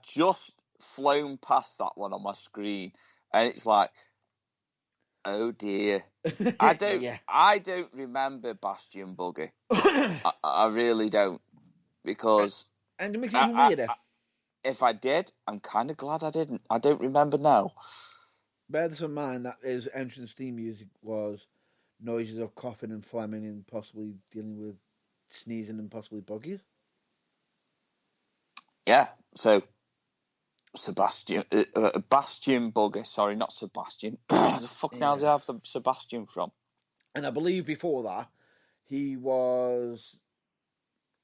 just flown past that one on my screen, and it's like, oh dear. Yeah. I don't remember Bastion Boogie. I really don't, because And it makes it even weirder. if I did, I'm kind of glad I didn't. I don't remember now. Bear this in mind that his entrance theme music was noises of coughing and phlegming and possibly dealing with sneezing and possibly buggies. Yeah, so Bastion Booger. Sorry, not Sebastian. Where the fuck now do I have the Sebastian from? And I believe before that, he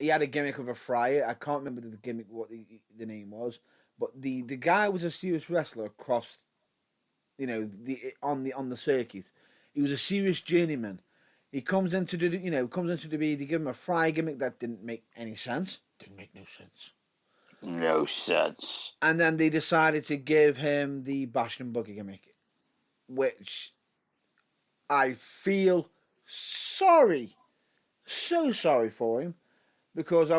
had a gimmick of a friar. I can't remember the gimmick, what the name was, but the guy was a serious wrestler across, on the circuit. He was a serious journeyman. He comes into the they give him a friar gimmick that didn't make any sense. Didn't make no sense. No sense. And then they decided to give him the Bastion Boogie gimmick, which I feel so sorry for him, because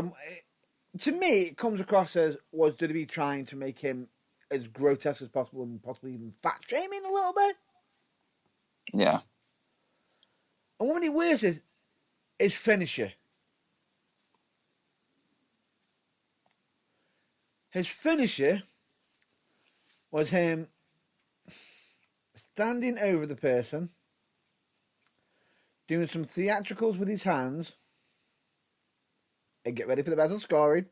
to me it comes across as was WWE trying to make him as grotesque as possible and possibly even fat shaming a little bit. Yeah. And what he wears is his finisher. His finisher was him standing over the person, doing some theatricals with his hands, and get ready for the battle scoring,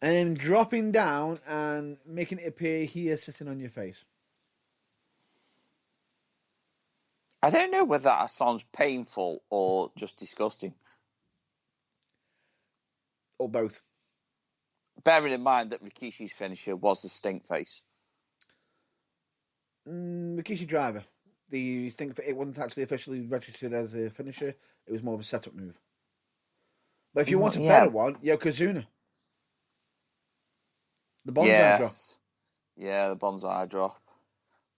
and then dropping down and making it appear he is sitting on your face. I don't know whether that sounds painful or just disgusting. Or both. Bearing in mind that Rikishi's finisher was the stink face. Rikishi Driver. The stink, it wasn't actually officially registered as a finisher. It was more of a setup move. But if you want a better one, Yokozuna. The bonsai drop. Yeah, the bonsai drop.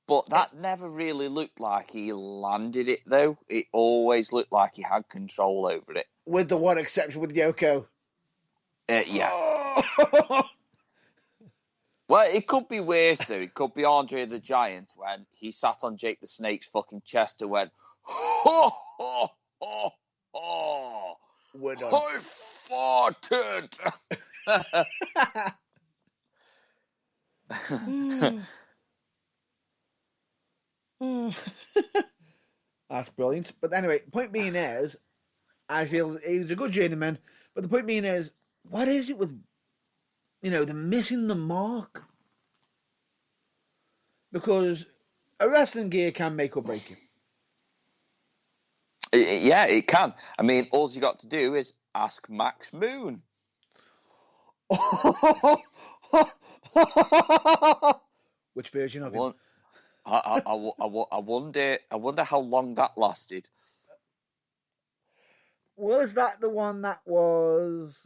But that never really looked like he landed it, though. It always looked like he had control over it. With the one exception with Yoko. Yeah. Oh! Well, it could be worse, though. It could be Andre the Giant when he sat on Jake the Snake's fucking chest and went, ho, ho, ho, ho. We're done. I farted. That's brilliant. But anyway, point being is, I feel he was a good journeyman. But the point being is, what is it with, the missing the mark? Because a wrestling gear can make or break you. Yeah, it can. I mean, all you got to do is ask Max Moon. Which version of him? I wonder how long that lasted. Was that the one that was?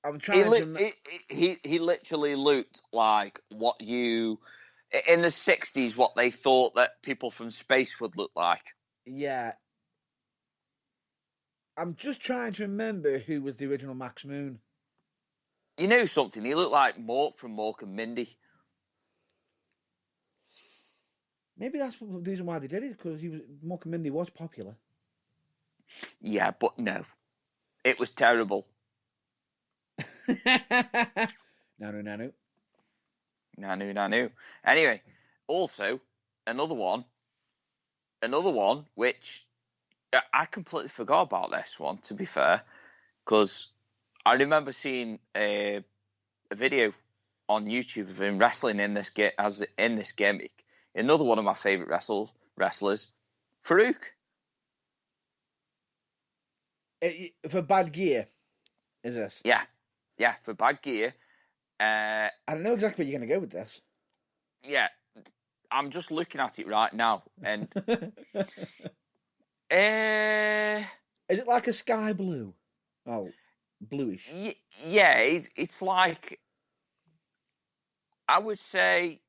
I'm trying to. He literally looked like what you in the 60s, what they thought that people from space would look like. Yeah. I'm just trying to remember who was the original Max Moon. You know something? He looked like Mork from Mork and Mindy. Maybe that's the reason why they did it, because Mork and Mindy was popular. Yeah, but no. It was terrible. Nanu. Anyway, also, another one, which I completely forgot about this one, to be fair, because I remember seeing a video on YouTube of him wrestling in this gimmick. Another one of my favourite wrestlers, Farouk. For Bad Gear, is this? Yeah, for Bad Gear. I don't know exactly where you're going to go with this. Yeah, I'm just looking at it right now, and is it like a sky blue? Oh, bluish. Yeah, it's like, I would say,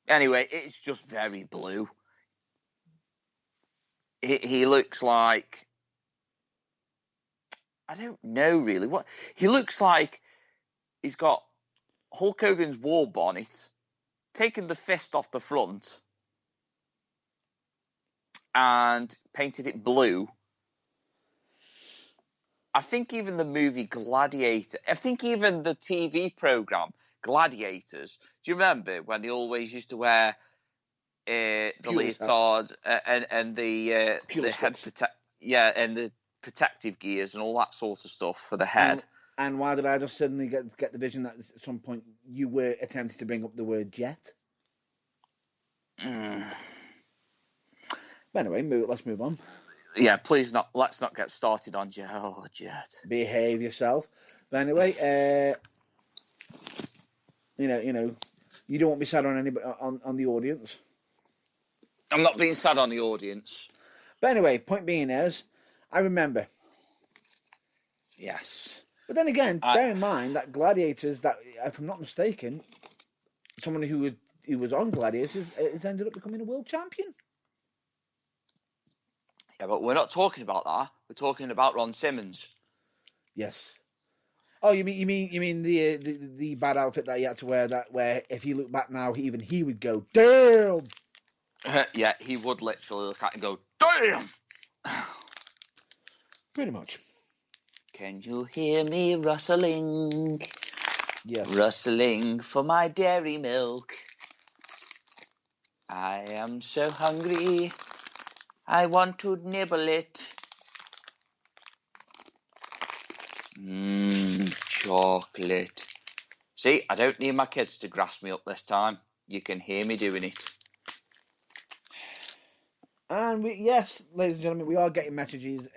Anyway, it's just very blue. He looks like, I don't know really what he looks like. He's got Hulk Hogan's war bonnet, taken the fist off the front, and painted it blue. I think even the movie Gladiator, I think even the TV program Gladiators. Do you remember when they always used to wear the leotard and the head and the protective gears and all that sort of stuff for the head? And why did I just suddenly get the vision that at some point you were attempting to bring up the word jet? But anyway, let's move on. Yeah, please not. Let's not get started on jet. Oh, jet. Behave yourself. But anyway, you know, you don't want to be sad on anybody on the audience. I'm not being sad on the audience. But anyway, point being is, I remember. Yes. But then again, bear in mind that Gladiators, that if I'm not mistaken, someone who was on Gladiators has ended up becoming a world champion. Yeah, but we're not talking about that. We're talking about Ron Simmons. Yes. Oh, you mean the bad outfit that he had to wear? That where if you look back now, even he would go, damn. Yeah, he would literally look at it and go, damn. Pretty much. Can you hear me rustling? Yes. Rustling for my dairy milk. I am so hungry. I want to nibble it. Chocolate. See, I don't need my kids to grasp me up this time. You can hear me doing it. And yes, ladies and gentlemen, we are getting messages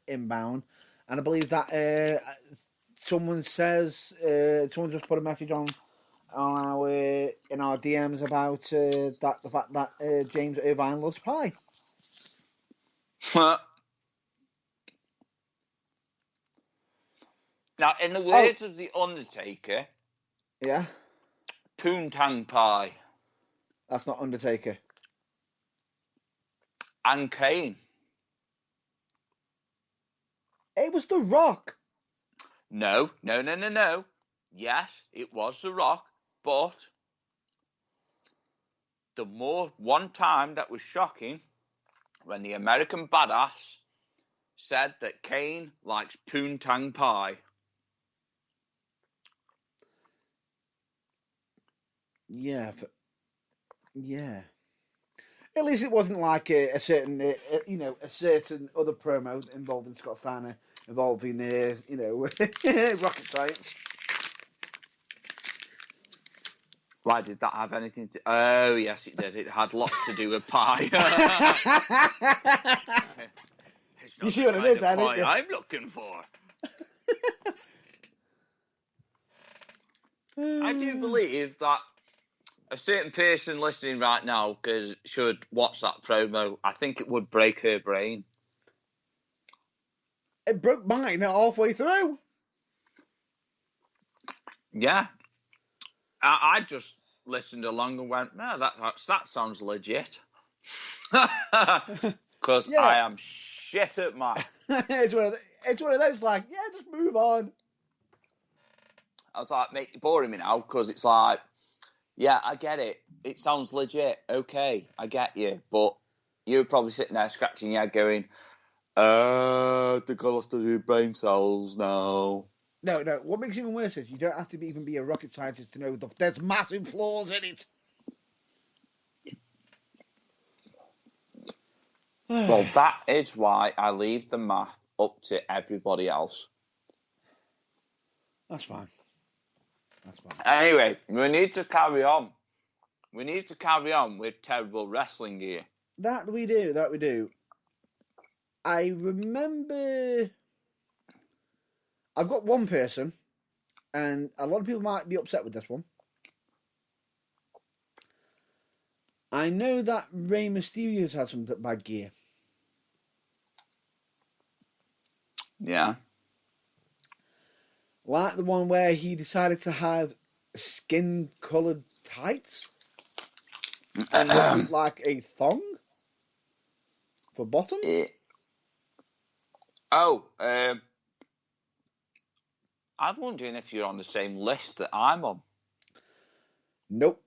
inbound. And I believe that someone just put a message on our in our DMs about the fact that James Irvine loves pie. Now, in the words of the Undertaker, yeah, poontang pie. That's not Undertaker. And Kane. It was The Rock. No. Yes, it was The Rock, but one time that was shocking when the American Badass said that Kane likes poontang pie. Yeah. At least it wasn't like a certain other promo involving Scott Steiner, involving rocket science. Why did that have anything to? Oh yes, it did. It had lots to do with pie. You see what I did there, didn't you? I'm looking for. I do believe that a certain person listening right now should watch that promo. I think it would break her brain. It broke mine halfway through. Yeah. I just listened along and went, no, that sounds legit. Because I am shit at math. It's one of those like, yeah, just move on. I was like, mate, you're boring me now, because it's like, yeah, I get it. It sounds legit. Okay, I get you. But you're probably sitting there scratching your head going, the girl has to do brain cells now. No. What makes it even worse is you don't have to even be a rocket scientist to know there's massive flaws in it. Well, that is why I leave the math up to everybody else. That's fine. Anyway, we need to carry on. We need to carry on with terrible wrestling gear. That we do. I remember... I've got one person, and a lot of people might be upset with this one. I know that Rey Mysterio's had some bad gear. Yeah. Like the one where he decided to have skin-coloured tights. and what looked like a thong for bottoms. I'm wondering if you're on the same list that I'm on. Nope.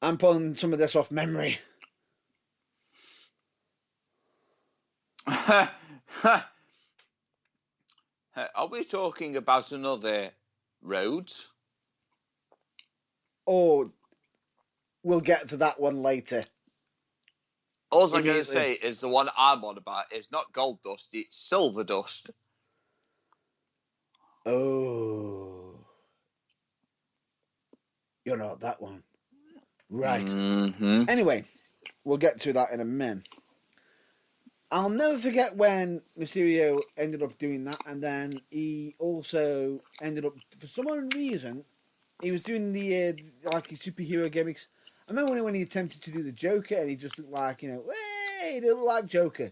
I'm pulling some of this off memory. Are we talking about another Rhodes? Or we'll get to that one later. All I'm going to say is the one I'm on about is not gold dust, it's silver dust. Oh. You're not that one. Right. Mm-hmm. Anyway, we'll get to that in a minute. I'll never forget when Mysterio ended up doing that, and then he also ended up, for some unknown reason, he was doing the like his superhero gimmicks. I remember when he attempted to do the Joker, and he just looked like, hey, he didn't look like Joker.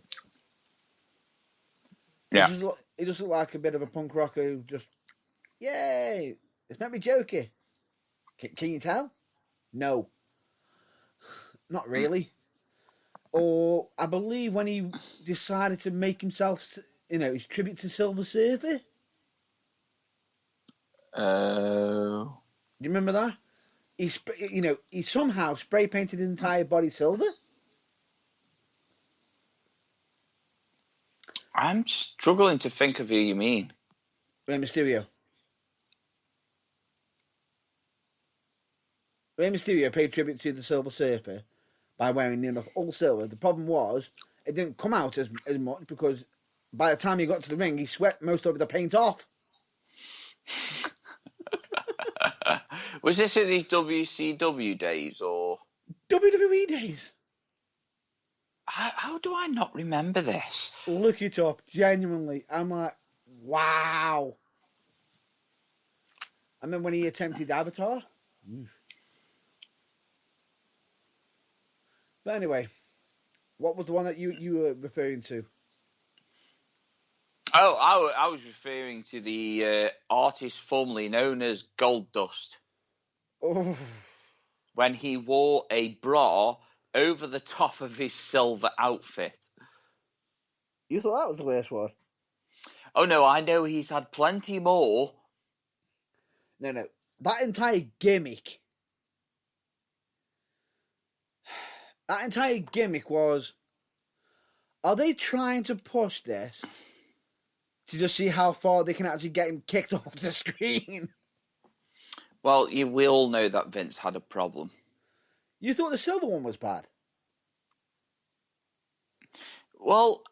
Yeah. He just looked like a bit of a punk rocker who just, yay, it's not me Joker. Can you tell? No. Not really. Or I believe when he decided to make himself, his tribute to Silver Surfer. Oh. Do you remember that? He somehow spray painted his entire body silver. I'm struggling to think of who you mean. Rey Mysterio. Rey Mysterio paid tribute to the Silver Surfer by wearing enough all silver. The problem was it didn't come out as much because by the time he got to the ring, he sweat most of the paint off. Was this in his WCW days or WWE days? How do I not remember this? Look it up. Genuinely, I'm like, wow. I remember when he attempted Avatar. But anyway, what was the one that you were referring to? Oh, I was referring to the artist formerly known as Gold Dust. Oh. When he wore a bra over the top of his silver outfit. You thought that was the worst one? Oh no, I know he's had plenty more. No. That entire gimmick. Was, are they trying to push this to just see how far they can actually get him kicked off the screen? Well, we all know that Vince had a problem. You thought the silver one was bad? Well,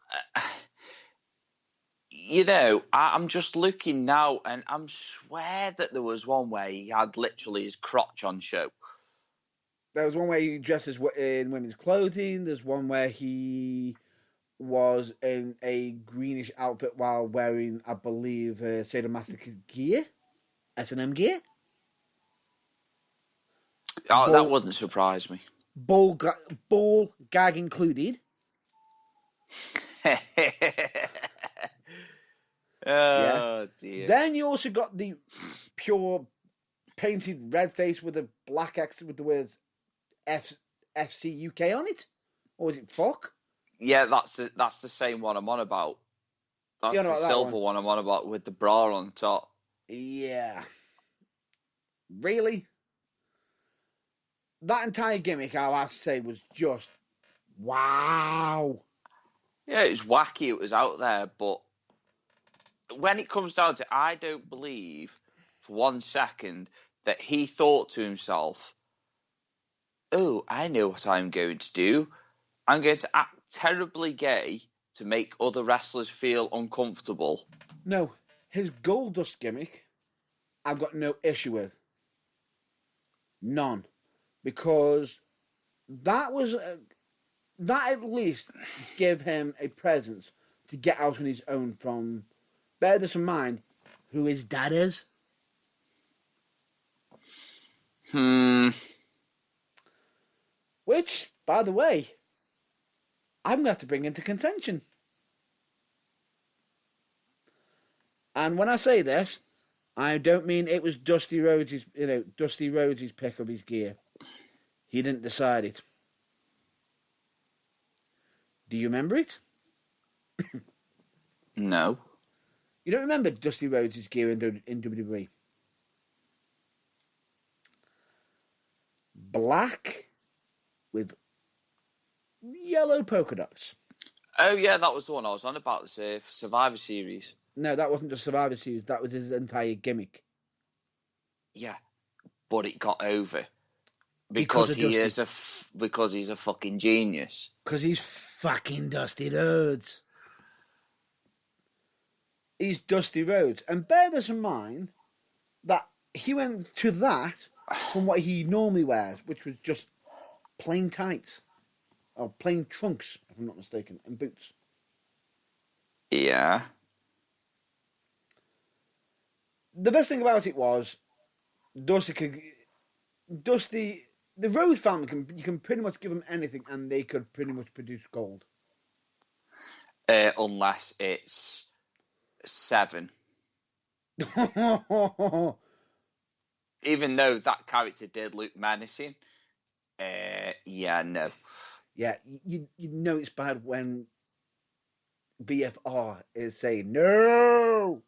I'm just looking now, and I'm swear that there was one where he had literally his crotch on show. There was one where he dressed in women's clothing. There's one where he was in a greenish outfit while wearing, I believe, sadomasochistic gear, S&M gear. Oh, that wouldn't surprise me. Ball gag included. Oh, dear. Then you also got the pure painted red face with a black X with the words FC UK on it. Or was it fuck? Yeah, that's the same one I'm on about. That's the silver one I'm on about with the bra on top. Yeah. Really? That entire gimmick, I'll have to say, was just wow. Yeah, it was wacky, it was out there, but when it comes down to it, I don't believe for 1 second that he thought to himself, oh, I know what I'm going to do. I'm going to act terribly gay to make other wrestlers feel uncomfortable. No, his Goldust gimmick, I've got no issue with. None. Because that at least gave him a presence to get out on his own from, bear this in mind, who his dad is. Which, by the way, I'm going to have to bring into contention. And when I say this, I don't mean it was Dusty Rhodes' pick of his gear. He didn't decide it. Do you remember it? No. You don't remember Dusty Rhodes' gear in WWE? Black with yellow polka dots. Oh, yeah, that was the one I was on about, the Survivor Series. No, that wasn't just Survivor Series. That was his entire gimmick. Yeah, but it got over. Because Because of Dusty. because he's a fucking genius. Because he's fucking Dusty Rhodes. He's Dusty Rhodes. And bear this in mind that he went to that from what he normally wears, which was just plain tights. Or plain trunks, if I'm not mistaken, and boots. Yeah. The best thing about it was Dusty, the Rhodes family, you can pretty much give them anything and they could pretty much produce gold. Unless it's 7. Even though that character did look menacing. Yeah, no. Yeah, you know it's bad when BFR is saying no.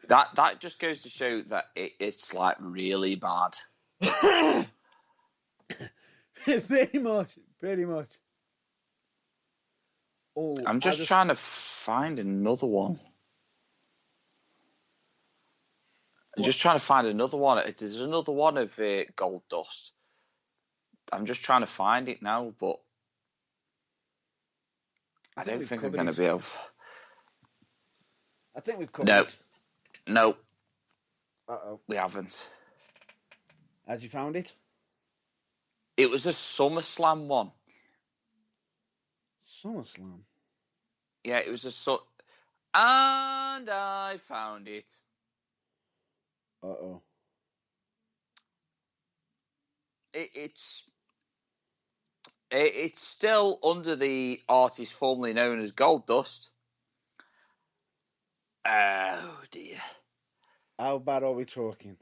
That just goes to show that it's like really bad. Pretty much. Oh, I'm just trying to find another one. I'm just trying to find another one. There's another one of Gold Dust. I'm just trying to find it now, but I don't think I'm going to be able. I think we've covered it. No. Uh-oh. We haven't. Has you found it? It was a SummerSlam one. SummerSlam? Yeah, it was and I found it. Uh-oh. It's still under the artist formerly known as Gold Dust. Oh dear. How bad are we talking?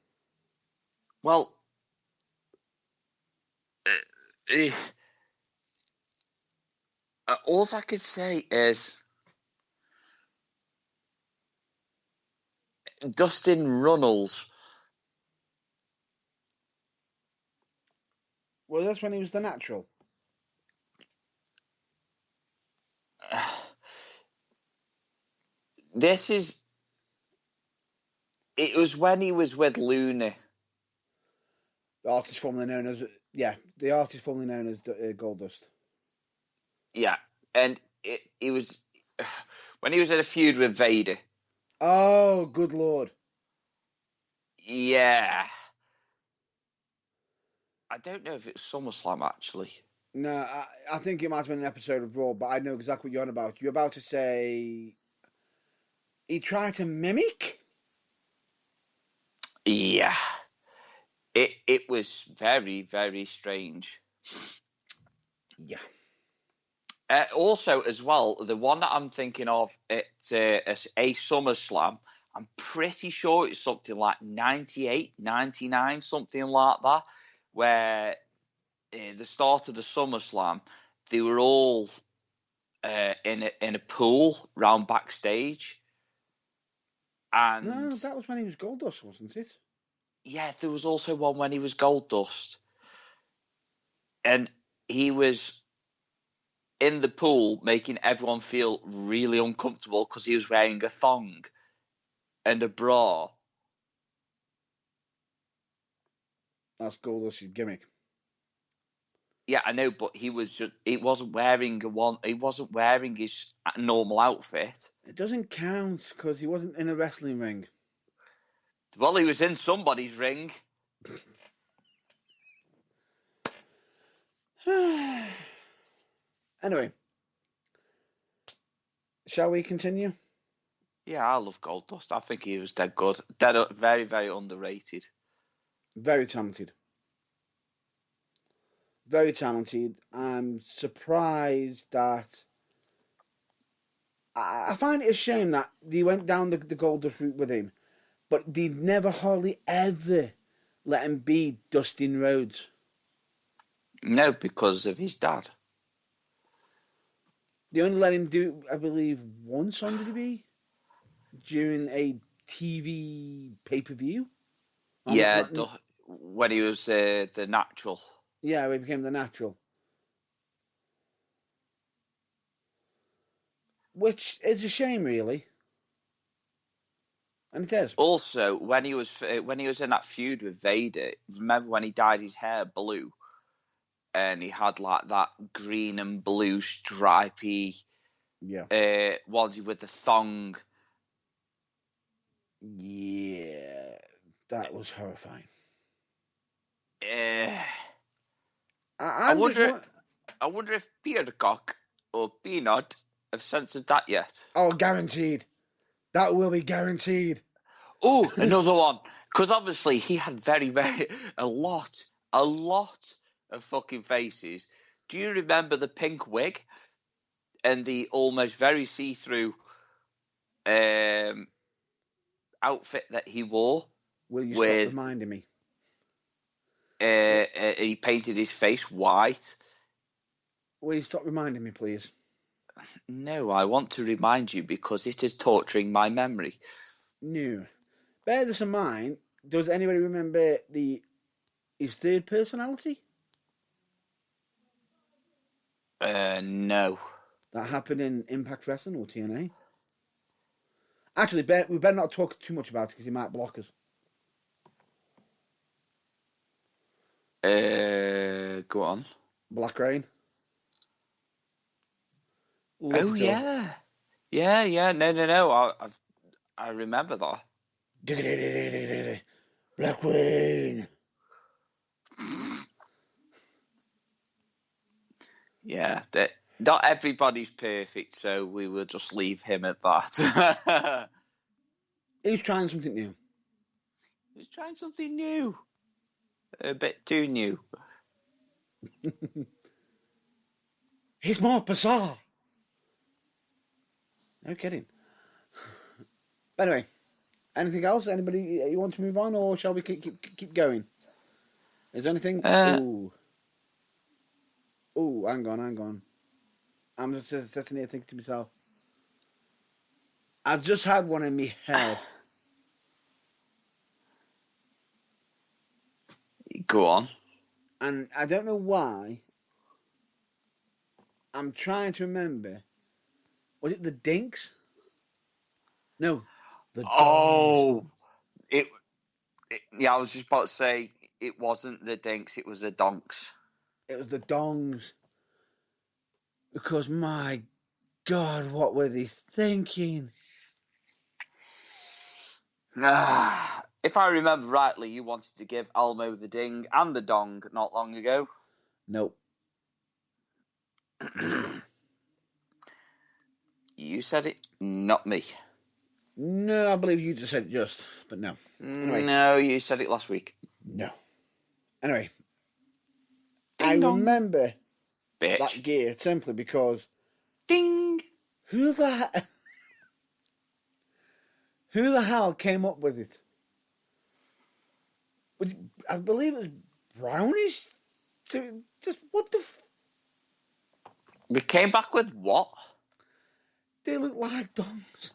Well, all I could say is Dustin Runnels. Well, that's when he was the Natural. It was when he was with Luna. The artist formerly known as Goldust. Yeah, and he was when he was in a feud with Vader. Oh, good lord! Yeah, I don't know if it was SummerSlam actually. No, I think it might have been an episode of Raw, but I know exactly what you're on about. You're about to say he tried to mimic. Yeah, it was very, very strange. Yeah. Also, as well, the one that I'm thinking of, it's a SummerSlam. I'm pretty sure it's something like 98, 99, something like that, where the start of the SummerSlam, they were all in a pool round backstage. And no, that was when he was Goldust, wasn't it? Yeah, there was also one when he was Goldust. And he was in the pool making everyone feel really uncomfortable because he was wearing a thong and a bra. That's Goldust's gimmick. Yeah, I know, but he wasn't wearing his normal outfit. It doesn't count because he wasn't in a wrestling ring. Well, he was in somebody's ring. Anyway, shall we continue? Yeah, I love Goldust. I think he was dead good. Very, very underrated. Very talented. Very talented. I'm surprised that... I find it a shame that they went down the Goldust route with him, but they never hardly ever let him be Dustin Rhodes? No, because of his dad. They only let him do, I believe, once on WWE during a TV pay-per-view. Yeah, when he was the natural. Yeah, he became the natural. Which is a shame, really. And it is. Also, when he was in that feud with Vader, remember when he dyed his hair blue, and he had like that green and blue stripy onesie with the thong. Yeah, that was horrifying. I wonder if Beardcock or Peanut have censored that yet. Oh, guaranteed. That will be guaranteed. Oh, another one. Because obviously he had a lot of fucking faces. Do you remember the pink wig and the almost very see-through outfit that he wore? Will you stop reminding me? He painted his face white. Will you stop reminding me, please? No, I want to remind you because it is torturing my memory. No. Bear this in mind. Does anybody remember his third personality? No. That happened in Impact Wrestling or TNA? Actually, we better not talk too much about it because he might block us. Go on. Black Rain. Oh yeah, yeah. No. I remember that. Black Rain. Yeah, not everybody's perfect, so we will just leave him at that. He's trying something new. He's trying something new. A bit too new. He's more bizarre. No kidding. But anyway, anything else? Anybody you want to move on, or shall we keep going? Is there anything? Ooh, hang on. I'm just sitting here thinking to myself. I've just had one in my head. Go on. And I don't know why. I'm trying to remember. Was it the Dinks? No, the Dongs. Oh, yeah, I was just about to say it wasn't the Dinks, it was the Donks. It was the Dongs. Because my God, what were they thinking? If I remember rightly, you wanted to give Elmo the Ding and the Dong not long ago. Nope. You said it, not me. No, I believe you just said it just, but no. Anyway. No, you said it last week. No. Anyway. Ding I dong. remember Bitch. that gear simply because... Ding! Who the hell came up with it? I believe it was brownish? Just what the... We came back with what? They look like dongs.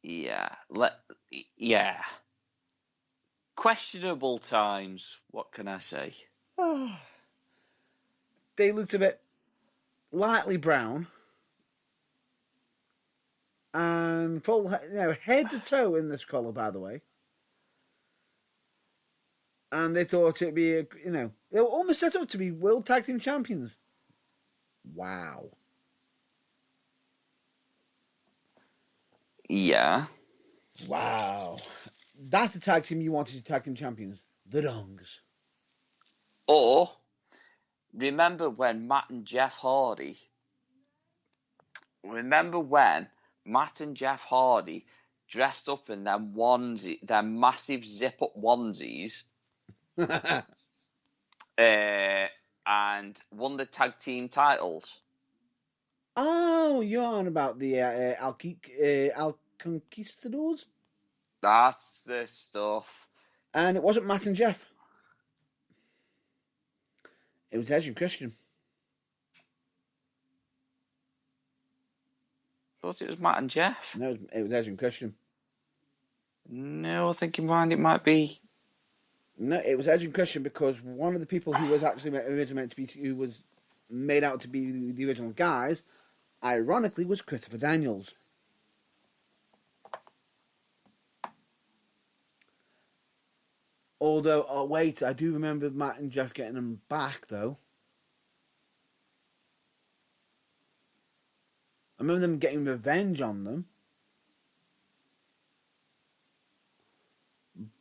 Yeah. Yeah. Questionable times. What can I say? They looked a bit lightly brown. And full, head to toe in this colour, by the way. And they thought it'd be, they were almost set up to be World Tag Team Champions. Wow. Yeah. Wow. That's the tag team you wanted to tag team champions. The Dongs. Or, remember when Matt and Jeff Hardy dressed up in their massive zip-up onesies, and won the tag team titles? Oh, you're on about the Al Conquistadors? That's the stuff. And it wasn't Matt and Jeff. It was Edge and Christian. Thought it was Matt and Jeff. No, it was Edge and Christian. No, I think in mind it might be. No, it was Edge and Christian because one of the people who was actually originally meant to be, who was made out to be the original guys, ironically, was Christopher Daniels. Although, oh wait, I do remember Matt and Jeff getting them back though. I remember them getting revenge on them.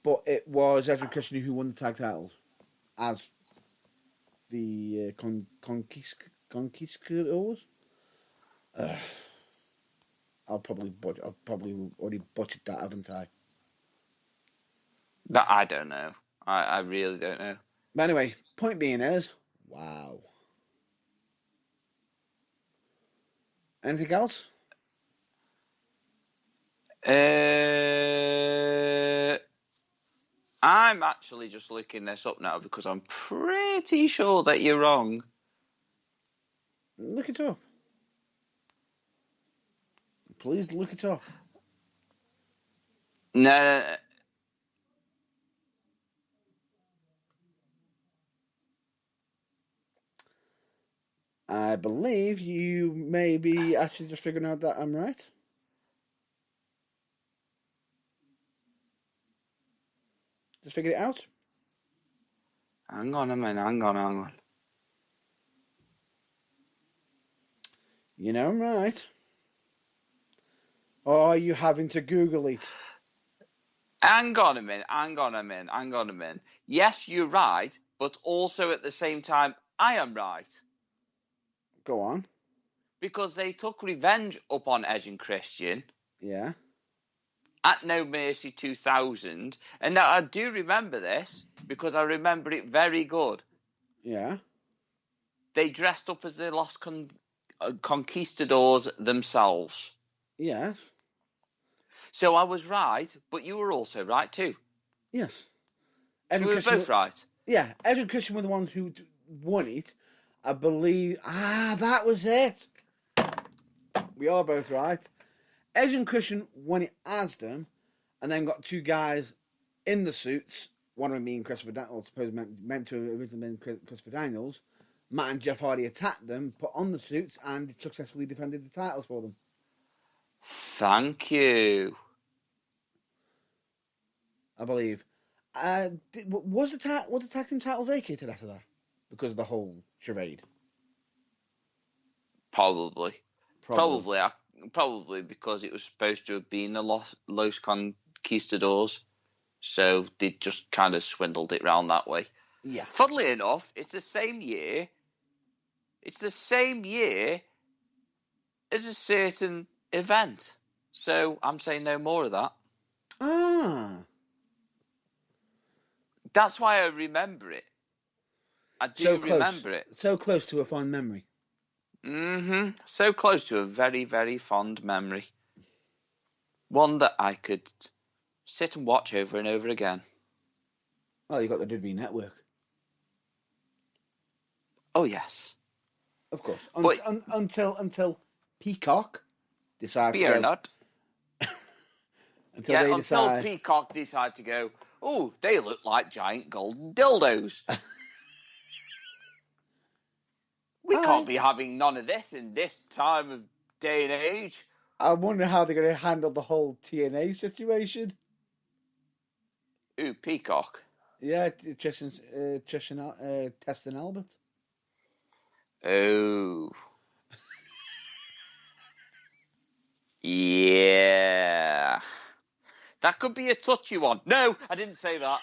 But it was Edge and Christian who won the tag titles as the Conquistadors. I've probably already butchered that, haven't I? That I don't know. I really don't know. But anyway, point being is, wow. Anything else? I'm actually just looking this up now because I'm pretty sure that you're wrong. Look it up. Please look it up. No. I believe you may be actually just figuring out that I'm right. Just figured it out. Hang on a minute. Hang on. You know I'm right. Or are you having to Google it? Hang on a minute. Yes, you're right, but also at the same time, I am right. Go on. Because they took revenge upon Edge and Christian. Yeah. At No Mercy 2000. And now I do remember this because I remember it very good. Yeah. They dressed up as the Lost Conquistadors themselves. Yes. So I was right, but you were also right too. Yes. We were both right. Yeah, Edge and Christian were the ones who won it. I believe... that was it. We are both right. Edge and Christian won it as them, and then got two guys in the suits. One of them being Christopher Daniels, supposedly meant to have originally been Christopher Daniels. Matt and Jeff Hardy attacked them, put on the suits, and successfully defended the titles for them. Thank you. I believe. Was the tag team title vacated after that? Because of the whole charade? Probably because it was supposed to have been the Los Conquistadors. So they just kind of swindled it round that way. Yeah. Funnily enough, it's the same year. It's the same year as a certain event. So I'm saying no more of that. Ah. That's why I remember it. I do remember it. So close to a fond memory. Mm-hmm. So close to a very, very fond memory. One that I could sit and watch over and over again. Well, you got the WWE Network. Oh, yes. Of course. Until Peacock decided to go... Until Peacock decide to go, oh, they look like giant golden dildos. We can't be having none of this in this time of day and age. I wonder how they're going to handle the whole TNA situation. Ooh, Peacock. Yeah, Testing Albert. Oh. Yeah. That could be a touchy one. No, I didn't say that.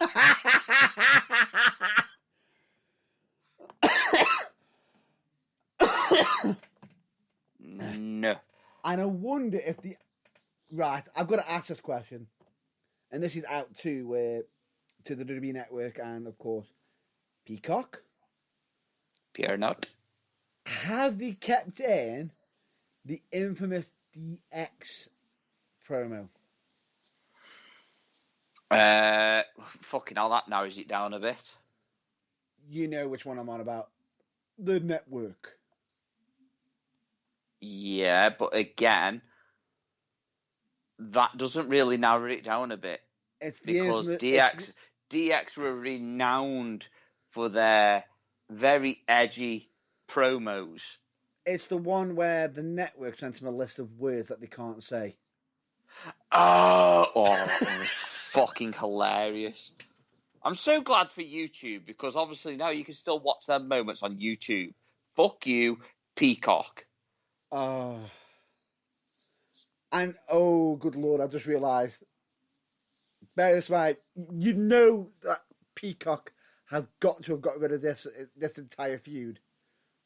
No. And I wonder if the... Right, I've got to ask this question. And this is out to the WWE Network and, of course, Peacock. Pierre Nut. Have they kept in the infamous DX promo? Fucking hell, that narrows it down a bit. You know which one I'm on about. The network. Yeah, but again, that doesn't really narrow it down a bit. It's because DX were renowned for their very edgy promos. It's the one where the network sent them a list of words that they can't say. Oh, it was fucking hilarious. I'm so glad for YouTube because obviously now you can still watch them moments on YouTube. Fuck you, Peacock. And oh, good lord, I just realised. Bear this in mind, you know that Peacock have got to have got rid of this entire feud.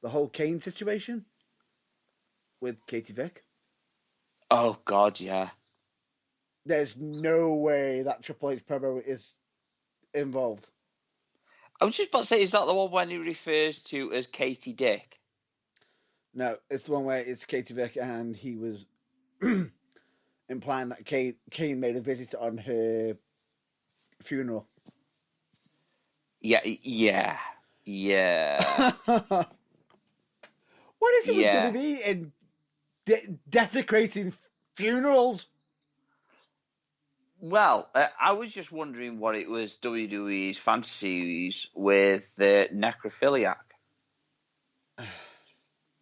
The whole Kane situation with Katie Vick. Oh, God, yeah. There's no way that Triple H promo is involved. I was just about to say, is that the one when he refers to as Katie Dick? No, it's the one where it's Katie Vick and he was implying that Kane made a visit on her funeral. Yeah. What is it with WWE and desecrating funerals? Well, I was just wondering what it was WWE's fantasies with the necrophiliac.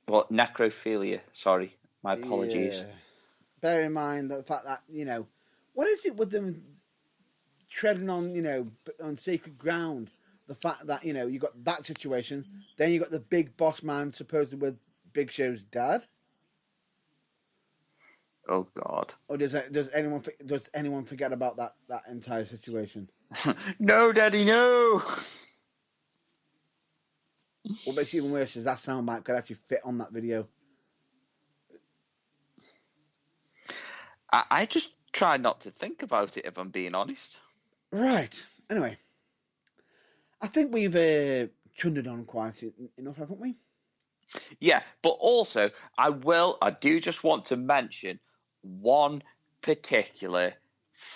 Well, necrophilia, sorry. My apologies. Yeah. Bear in mind the fact that, what is it with them treading on, on sacred ground? The fact that, you got that situation, then you got the big boss man supposedly with Big Show's dad. Oh, God. Or does anyone forget about that entire situation? No, Daddy, no! What makes it even worse is that soundbite could actually fit on that video. I just try not to think about it, if I'm being honest. Right. Anyway, I think we've chundered on quite enough, haven't we? Yeah, but also, I do just want to mention one particular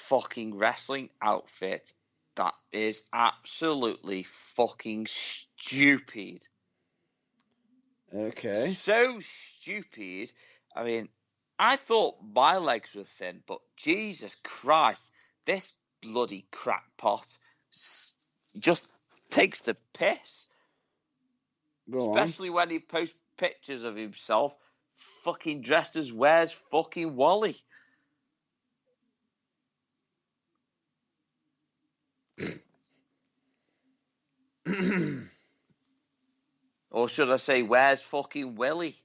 fucking wrestling outfit that is absolutely fucking stupid. Okay. So stupid. I mean, I thought my legs were thin, but Jesus Christ, this bloody crackpot just takes the piss. Especially when he posts pictures of himself fucking dressed as Where's fucking Wally? Or should I say, Where's fucking Willie?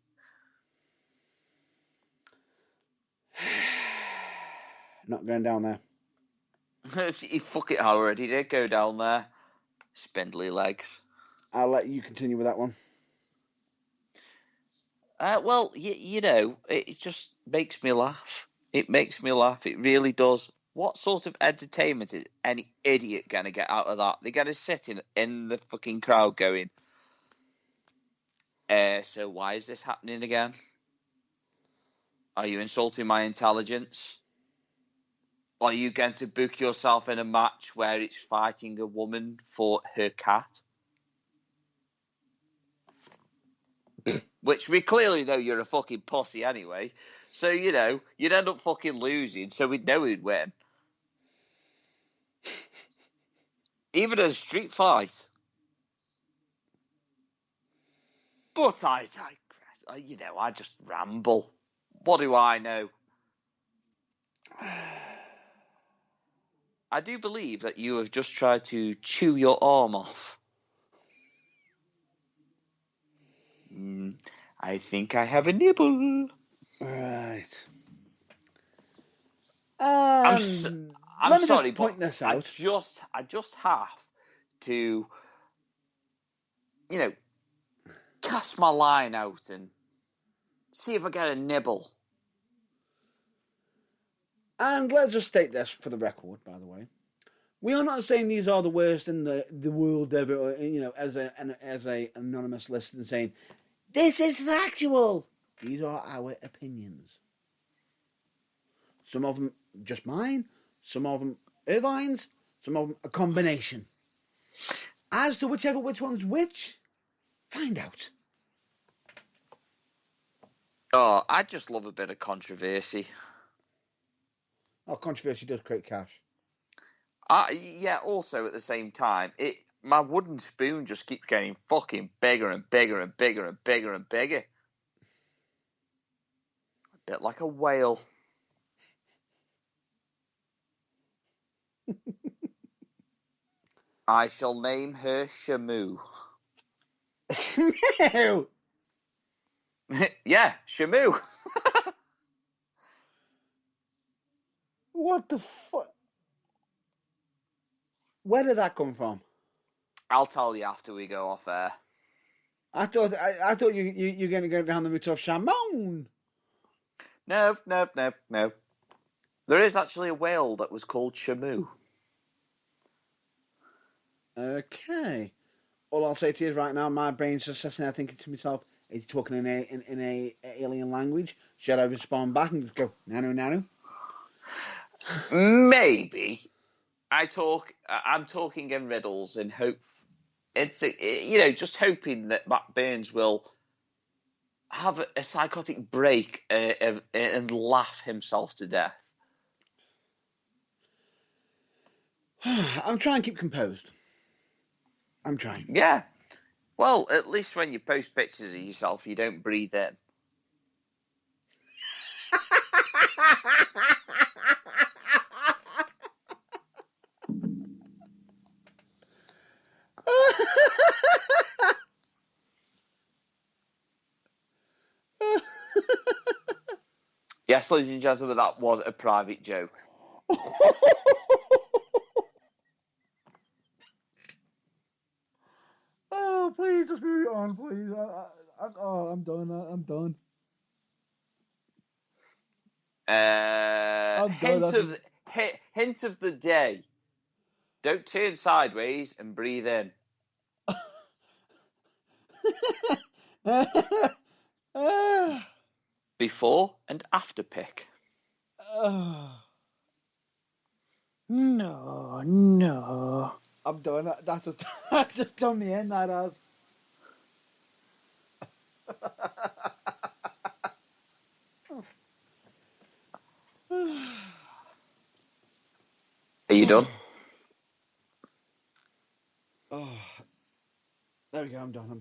Not going down there. He fucking already did go down there. Spindly legs. I'll let you continue with that one. Well, it just makes me laugh. It makes me laugh. It really does. What sort of entertainment is any idiot going to get out of that? They're going to sit in the fucking crowd going, so why is this happening again? Are you insulting my intelligence? Are you going to book yourself in a match where it's fighting a woman for her cat? Which we clearly know you're a fucking pussy anyway. So, you'd end up fucking losing, so we'd know who'd win. Even a street fight. But I digress. I just ramble. What do I know? I do believe that you have just tried to chew your arm off. I think I have a nibble. Right. I'm sorry, point but this out. I just have to, cast my line out and see if I get a nibble. And let's just state this for the record, by the way. We are not saying these are the worst in the world ever, or, as a anonymous listener saying, this is factual. These are our opinions. Some of them just mine. Some of them Irvine's, some of them a combination. As to which one's which, find out. Oh, I just love a bit of controversy. Oh, controversy does create cash. Yeah, also at the same time, my wooden spoon just keeps getting fucking bigger and bigger and bigger and bigger and bigger. A bit like a whale. I shall name her Shamu. No! Yeah, Shamu. What the fuck? Where did that come from? I'll tell you after we go off air. I thought you're going to go down the route of Shamon. No. There is actually a whale that was called Shamu. Okay. All I'll say to you is right now, my brain's just sitting there thinking to myself, is he talking in a alien language? Should I respond back and just go, nano? Maybe. I'm talking in riddles and hope. It's just hoping that Matt Burns will have a psychotic break and laugh himself to death. I'm trying to keep composed. I'm trying. Yeah. Well, at least when you post pictures of yourself, you don't breathe in. Yes, ladies and gentlemen, that was a private joke. Oh, please, just move it on, please. I'm done. I'm done. Hint of the day. Don't turn sideways and breathe in. Before and after pick. No. I'm done. That's just done me in, that has. Are you done? Oh, there we go. I'm done.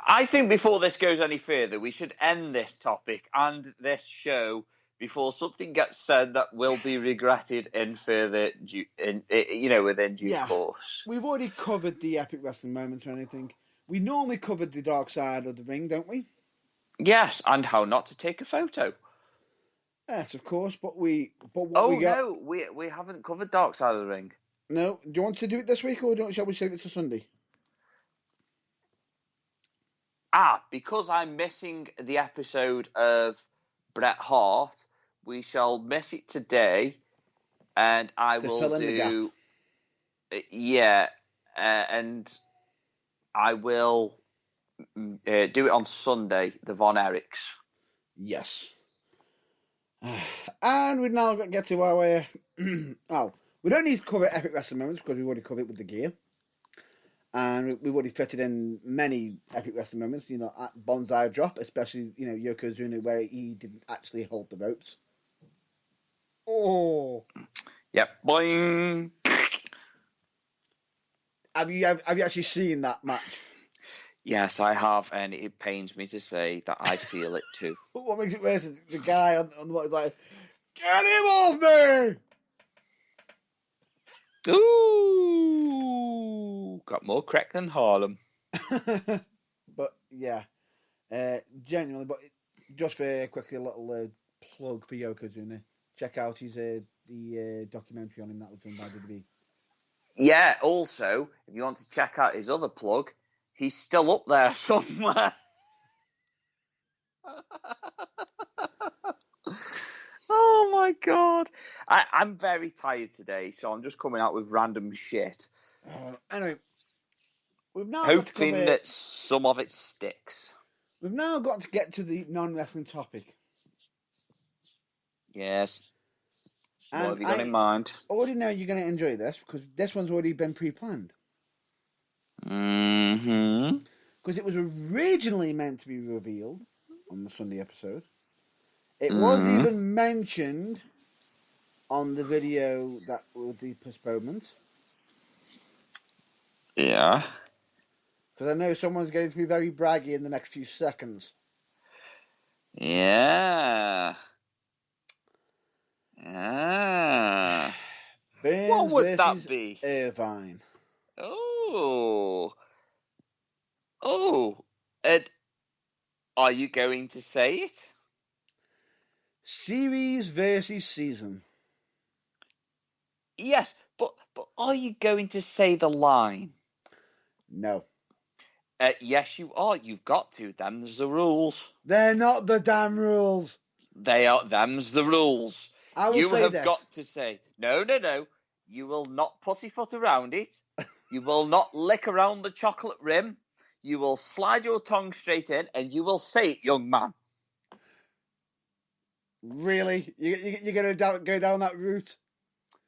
I think before this goes any further, we should end this topic and this show before something gets said that will be regretted in further, within due course. We've already covered the epic wrestling moments or anything. We normally covered the dark side of the ring, don't we? Yes, and how not to take a photo. Yes, of course. But we got... no, we haven't covered dark side of the ring. No, do you want to do it this week, or shall we save it to Sunday? Because I'm missing the episode of Bret Hart, we shall miss it today, and I will do. Yeah, and I will do it on Sunday. The Von Erichs. Yes. And we've now got to get to our. Well, we don't need to cover epic wrestling moments because we've already covered it with the gear. And we've already fitted in many epic wrestling moments, at Bonsai Drop, especially, Yokozuna, where he didn't actually hold the ropes. Oh. Yep. Boing. Have you actually seen that match? Yes, I have, and it pains me to say that I feel it too. What makes it worse is the guy on the bottom is like, get him off me! Ooh, got more crack than Harlem. But yeah, genuinely. But just for quickly a little plug for Yokozuna, check out his the documentary on him that was done by WWE. Yeah. Also, if you want to check out his other plug, he's still up there somewhere. Oh my God. I'm very tired today, so I'm just coming out with random shit. Anyway, we've now hoping that some of it sticks. We've now got to get to the non-wrestling topic. Yes. What And have you got I in mind? already know you're going to enjoy this because this one's already been pre-planned. Mm-hmm. Because it was originally meant to be revealed on the Sunday episode. It was Mm. even mentioned on the video that with the postponement. Yeah. Because I know someone's going to be very braggy in the next few seconds. Yeah. Yeah. What Burns would that versus be? Irvine. Oh. Oh. And are you going to say it? Series versus season. Yes, but are you going to say the line? No. Yes, you are. You've got to. Them's the rules. They're not the damn rules. They are. Them's the rules. I will You say have this. got to say no, no, no. You will not pussyfoot around it. You will not lick around the chocolate rim. You will slide your tongue straight in, and you will say it, young man. Really? You're going to go down that route?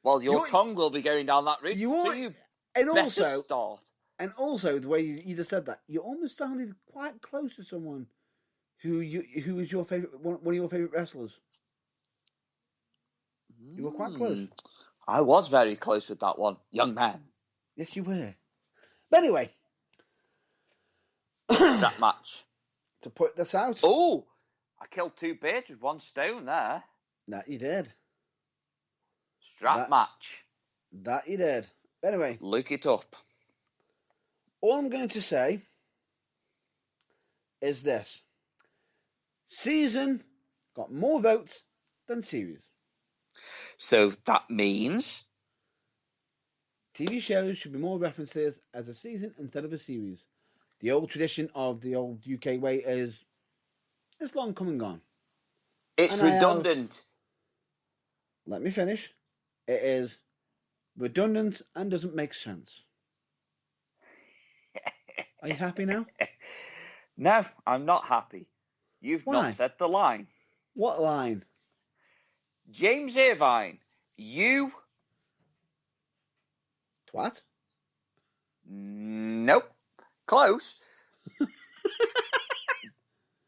Well, your tongue will be going down that route. So you and better start. And also, the way you just said that, you almost sounded quite close to someone who is your favorite, one of your favorite wrestlers. You were quite close. I was very close with that one, young man. Yes, you were. But anyway, Strap match. To put this out. Oh, I killed two birds with one stone there. That you did. Strap match. That you did. Anyway, look it up. All I'm going to say is this. Season got more votes than series. So that means TV shows should be more references as a season instead of a series. The old tradition of the old UK way is long come and gone. It's redundant. Let me finish. It is redundant and doesn't make sense. Are you happy now? No, I'm not happy. You've not said the line. What line? James Irvine, you... Twat? Nope. Close.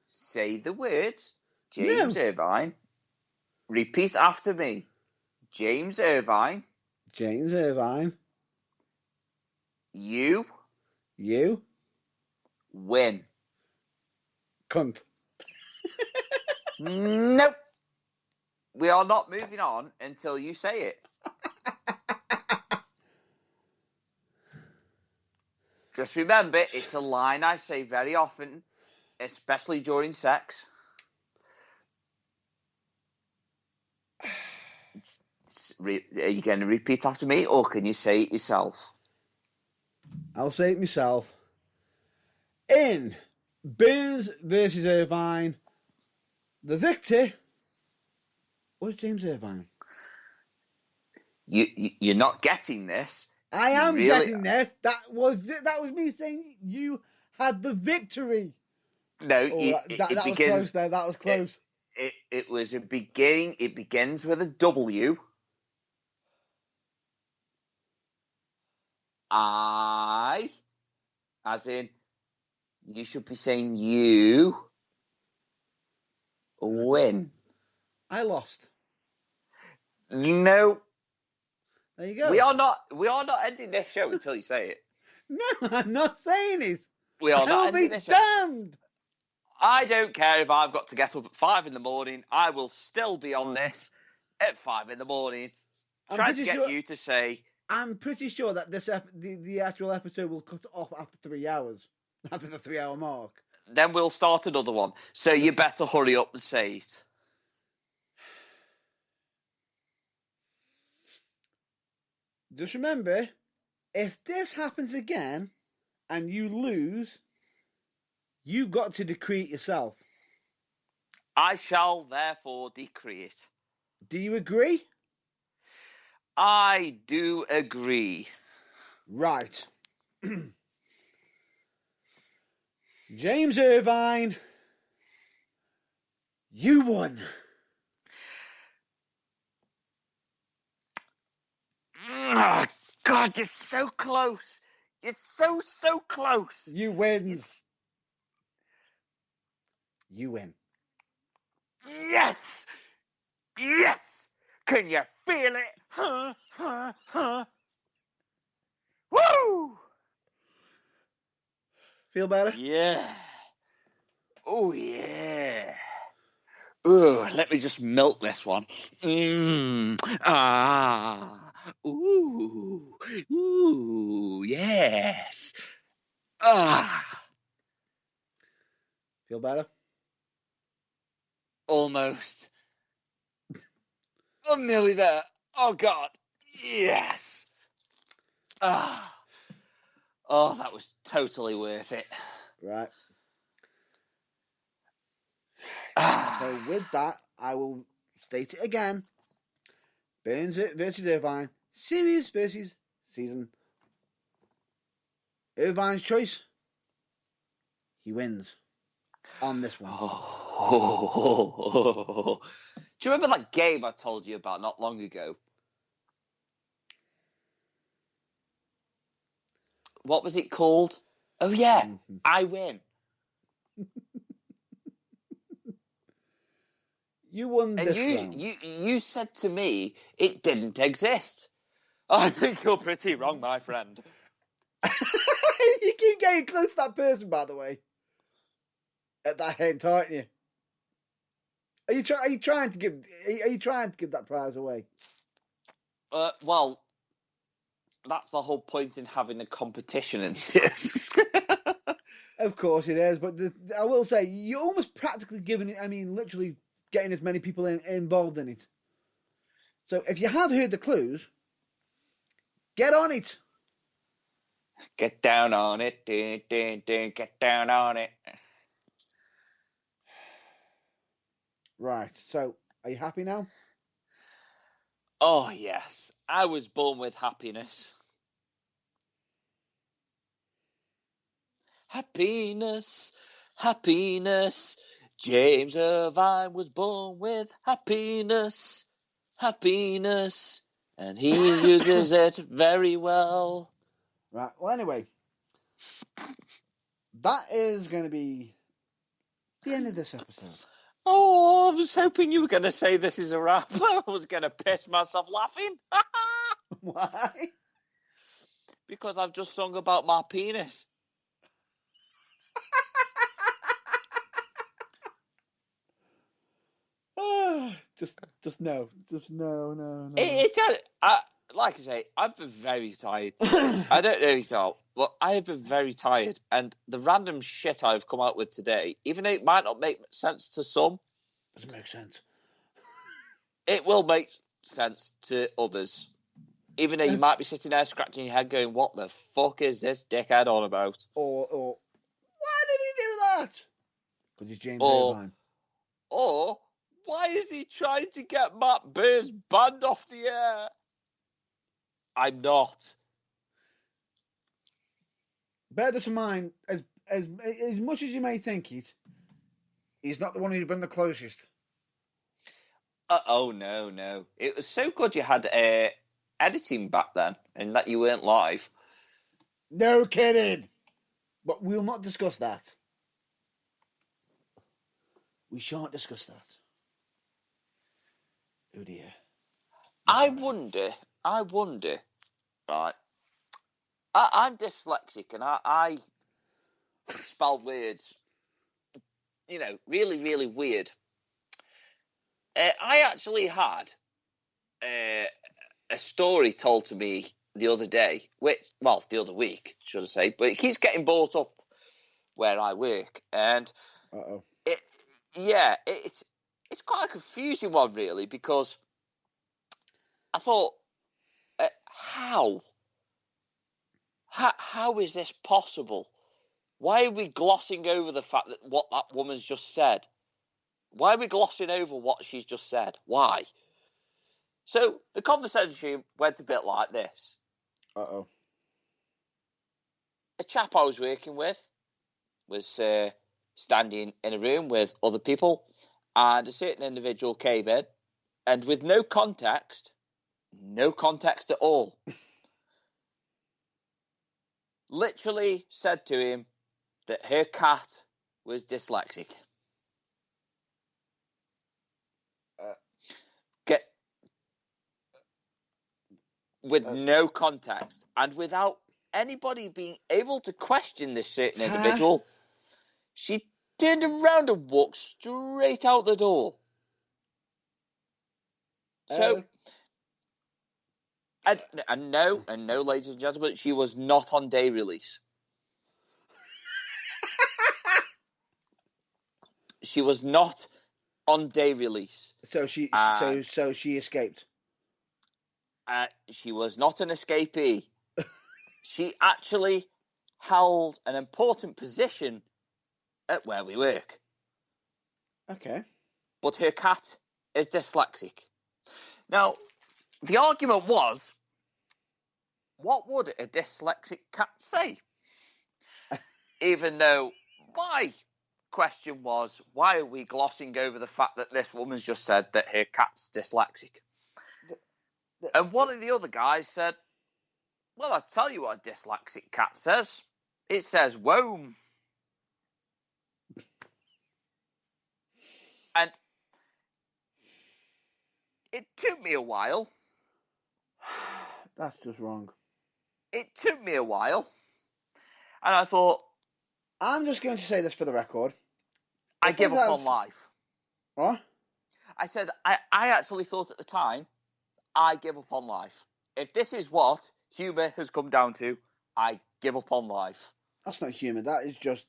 Say the words. James Irvine. Repeat after me. James Irvine. James Irvine. You. Win. Cunt. Nope. We are not moving on until you say it. Just remember, it's a line I say very often, especially during sex. Are you going to repeat after me, or can you say it yourself? I'll say it myself. In Burns versus Irvine, the victor was James Irvine. You're not getting this. I am getting this. That was me saying you had the victory. No, that was close there. That was close. It was a beginning. It begins with a W. I, as in, you should be saying you win. I lost. No. There you go. We are not ending this show until you say it. No, I'm not saying it. We are not ending this show. Damned. I don't care if I've got to get up at 5 a.m. I will still be on this at 5 a.m. trying to get you to say. I'm pretty sure that the actual episode will cut off after 3 hours, after the 3 hour mark. Then we'll start another one. So you better hurry up and say it. Just remember, if this happens again and you lose, you've got to decree it yourself. I shall therefore decree it. Do you agree? I do agree. Right. James Irvine, you won. Oh, God, you're so close. You're so close. You wins. You win. Yes. Yes. Can you feel it? Huh, huh, huh. Woo! Feel better? Yeah. Oh, yeah. Ooh, let me just milk this one. Ah. Ooh. Ooh. Yes. Ah. Feel better? Almost. I'm nearly there. Oh, God. Yes. Ah. Oh, that was totally worth it. Right. Ah. So with that, I will state it again. Burns versus Irvine. Series versus season. Irvine's choice. He wins on this one. Oh. Do you remember that game I told you about not long ago? What was it called? Oh, yeah. Mm-hmm. I win. You won And this round. you said to me it didn't exist. I think you're pretty wrong, my friend. You keep getting close to that person, by the way. At that hint, aren't you? Are you trying to give that prize away? Well, that's the whole point in having a competition, isn't it? Of course it is, but I will say you're almost practically giving it. I mean, literally getting as many people involved in it. So if you have heard the clues, get on it. Get down on it, get down on it. Right. So are you happy now? Oh, yes. I was born with happiness. Happiness, happiness. James Irvine was born with happiness, happiness. And he uses it very well. Right. Well, anyway, that is going to be the end of this episode. Oh, I was hoping you were going to say this is a wrap. I was going to piss myself laughing. Why? Because I've just sung about my penis. Just no. Just no. Like I say, I've been very tired today. I don't know if you thought, but I have been very tired. And the random shit I've come out with today, even though it might not make sense to some, Doesn't make sense. it will make sense to others. Even though you might be sitting there scratching your head going, what the fuck is this dickhead on about? Or why did he do that? Because he's James Irvine. Or why is he trying to get Matt Burns banned off the air? I'm not. Bear this in mind, as much as you may think it, he's not the one who's been the closest. Oh, no. It was so good you had editing back then and that you weren't live. No kidding. But we'll not discuss that. We shan't discuss that. Oh dear. I wonder, right. I'm dyslexic and I spell words, really, really weird. I actually had a story told to me the other day, the other week, should I say, but it keeps getting brought up where I work, and it's quite a confusing one, really, because I thought, how is this possible? Why are we glossing over the fact that what that woman's just said? Why are we glossing over what she's just said? Why? So the conversation went a bit like this. A chap I was working with was standing in a room with other people, and a certain individual came in, and with no context, no context at all. Literally said to him that her cat was dyslexic. With no context and without anybody being able to question this certain individual, she turned around and walked straight out the door. So, and no, ladies and gentlemen, she was not on day release. She was not on day release. So she escaped. She was not an escapee. She actually held an important position at where we work. Okay. But her cat is dyslexic. Now, the argument was, what would a dyslexic cat say? Even though my question was, why are we glossing over the fact that this woman's just said that her cat's dyslexic? And one of the other guys said, well, I'll tell you what a dyslexic cat says. It says, "Whoa." And it took me a while. That's just wrong. It took me a while. And I thought, I'm just going to say this for the record. I give up on life. What? I said, I actually thought at the time, I give up on life. If this is what humour has come down to, I give up on life. That's not humour. That is just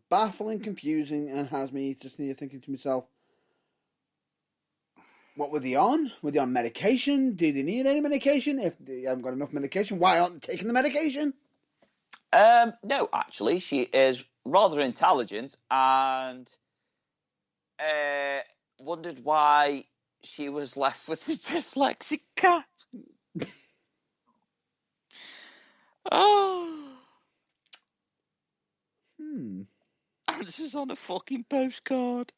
baffling, confusing, and has me just thinking to myself, what were they on? Were they on medication? Did they need any medication? If they haven't got enough medication, why aren't they taking the medication? No, actually, she is rather intelligent and wondered why she was left with a dyslexic cat. Oh. Answers on a fucking postcard.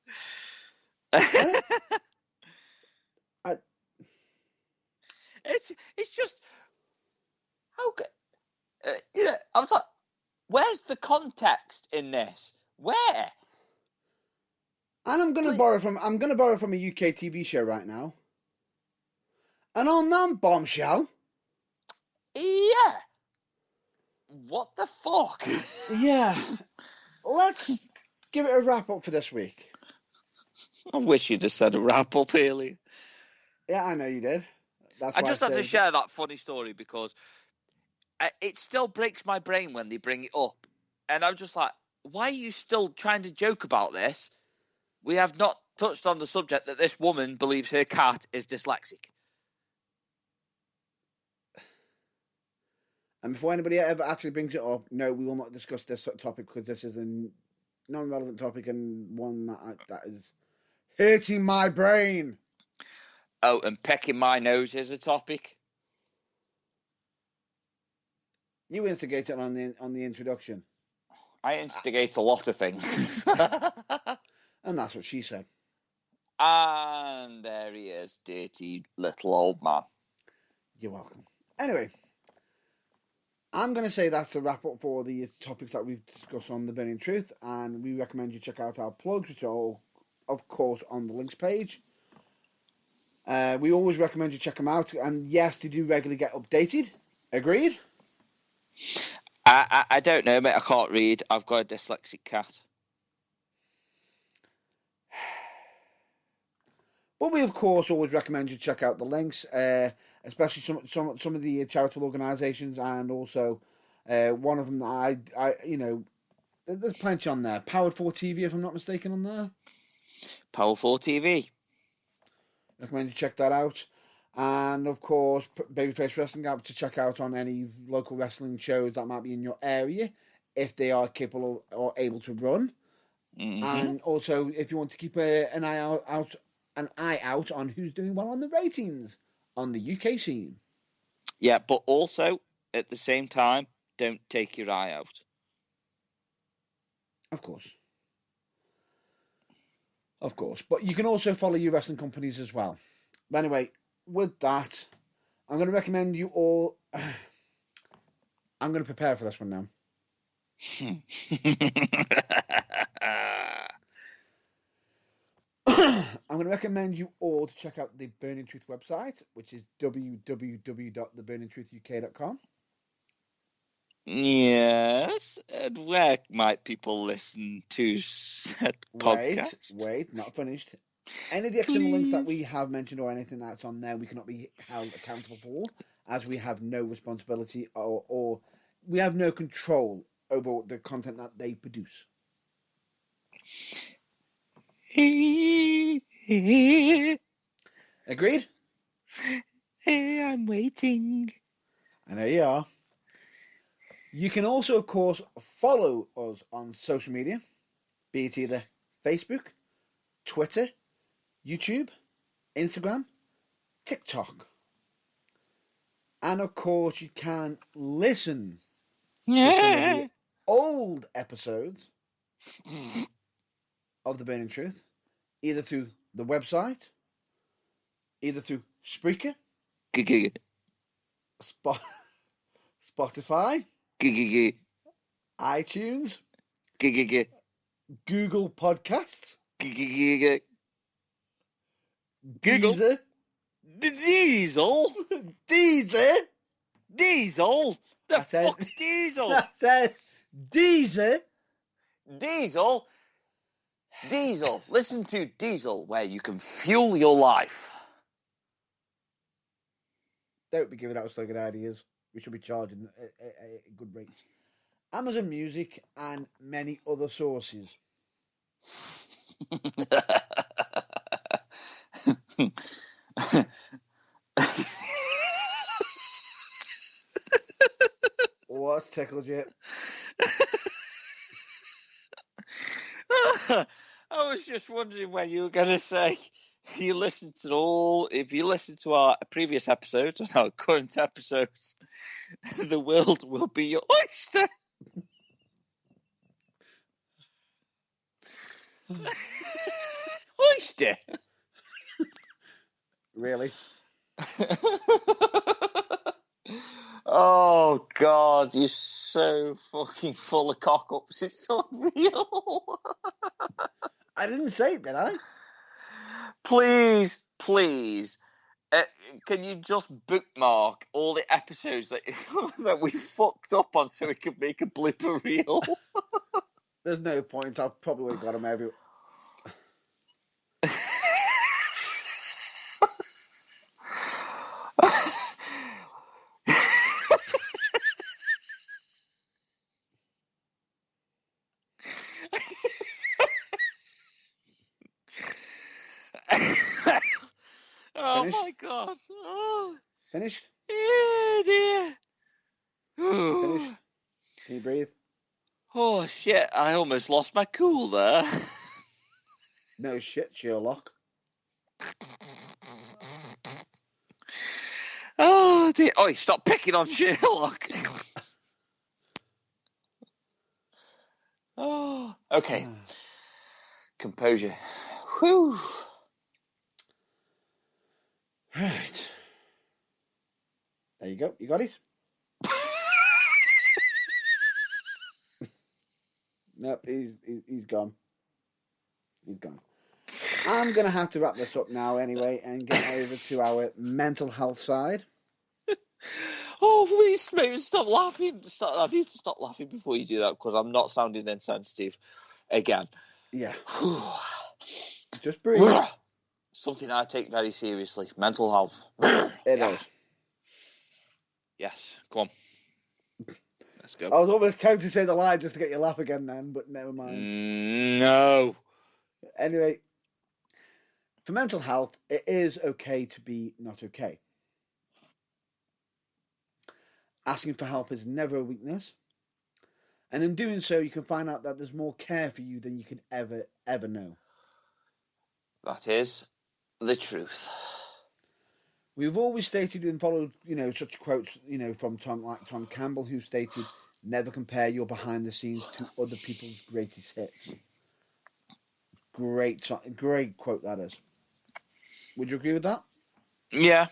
It's just how I was like, where's the context in this? Where? And I'm going to borrow from a UK TV show right now. And on that bombshell. Yeah. What the fuck? Yeah. Let's give it a wrap up for this week. I wish you'd have said a wrap up earlier. Yeah, I know you did. I just had to share that funny story because it still breaks my brain when they bring it up. And I'm just like, why are you still trying to joke about this? We have not touched on the subject that this woman believes her cat is dyslexic. And before anybody ever actually brings it up, no, we will not discuss this topic because this is a non-relevant topic and one that is hurting my brain. Oh, and pecking my nose is a topic. You instigated on the introduction. I instigate a lot of things. And that's what she said. And there he is, dirty little old man. You're welcome. Anyway, I'm going to say that's a wrap up for the topics that we've discussed on The Burning Truth, and we recommend you check out our plugs, which are all, of course, on the links page. We always recommend you check them out, and yes, they do regularly get updated. Agreed? I don't know, mate. I can't read. I've got a dyslexic cat. But we, of course, always recommend you check out the links, especially some of the charitable organisations, and also one of them that I there's plenty on there. Powered 4 TV, if I'm not mistaken, on there. Power 4 TV. Recommend you check that out. And, of course, Babyface Wrestling App to check out on any local wrestling shows that might be in your area, if they are capable or able to run. Mm-hmm. And also, if you want to keep an eye out on who's doing well on the ratings on the UK scene. Yeah, but also, at the same time, don't take your eye out. Of course. Of course. But you can also follow your wrestling companies as well. But anyway, with that, I'm going to recommend you all. I'm going to prepare for this one now. I'm going to recommend you all to check out the Burning Truth website, which is www.theburningtruthuk.com. Yes, and where might people listen to said podcast? Wait, not finished. Any of the external links that we have mentioned or anything that's on there, we cannot be held accountable for, as we have no responsibility or we have no control over the content that they produce. Agreed? I'm waiting. And there you are. You can also, of course, follow us on social media, be it either Facebook, Twitter, YouTube, Instagram, TikTok. And of course, you can listen to some of the old episodes of The Burning Truth, either through the website, either through Spreaker, Spotify, iTunes, Google Podcasts, Google. Diesel. Diesel. The fuck's Diesel? I said Diesel. Diesel. Listen to Diesel, where you can fuel your life. Don't be giving out slogan ideas. We should be charging good rates. Amazon Music and many other sources. What's tickled you? I was just wondering when you were going to say if you listen to our previous episodes and our current episodes, the world will be your oyster. Oyster? Really? Oh, God, you're so fucking full of cock-ups. It's unreal. I didn't say it, did I? Please, can you just bookmark all the episodes that we fucked up on so we could make a blooper reel? There's no point. I've probably got them every... Oh, Finished? my God. Oh. Finished? Yeah, dear. Finished? Can you breathe? Oh, shit. I almost lost my cool there. No shit, Sherlock. Oh, dear. Oh, stop picking on Sherlock. Oh, okay. Composure. Whew. Right. There you go. You got it? Nope, he's gone. He's gone. I'm going to have to wrap this up now anyway and get over to our mental health side. Oh, please, maybe stop laughing. I need to stop laughing before you do that because I'm not sounding insensitive again. Yeah. Just breathe. Something I take very seriously. Mental health. It is. Yes, come on. Let's go. I was almost tempted to say the lie just to get you laugh again then, but never mind. No. Anyway, for mental health, it is okay to be not okay. Asking for help is never a weakness. And in doing so, you can find out that there's more care for you than you can ever know. That is the truth. We've always stated and followed, such quotes, from Tom Campbell, who stated, "Never compare your behind the scenes to other people's greatest hits." Great quote that is. Would you agree with that? Yeah.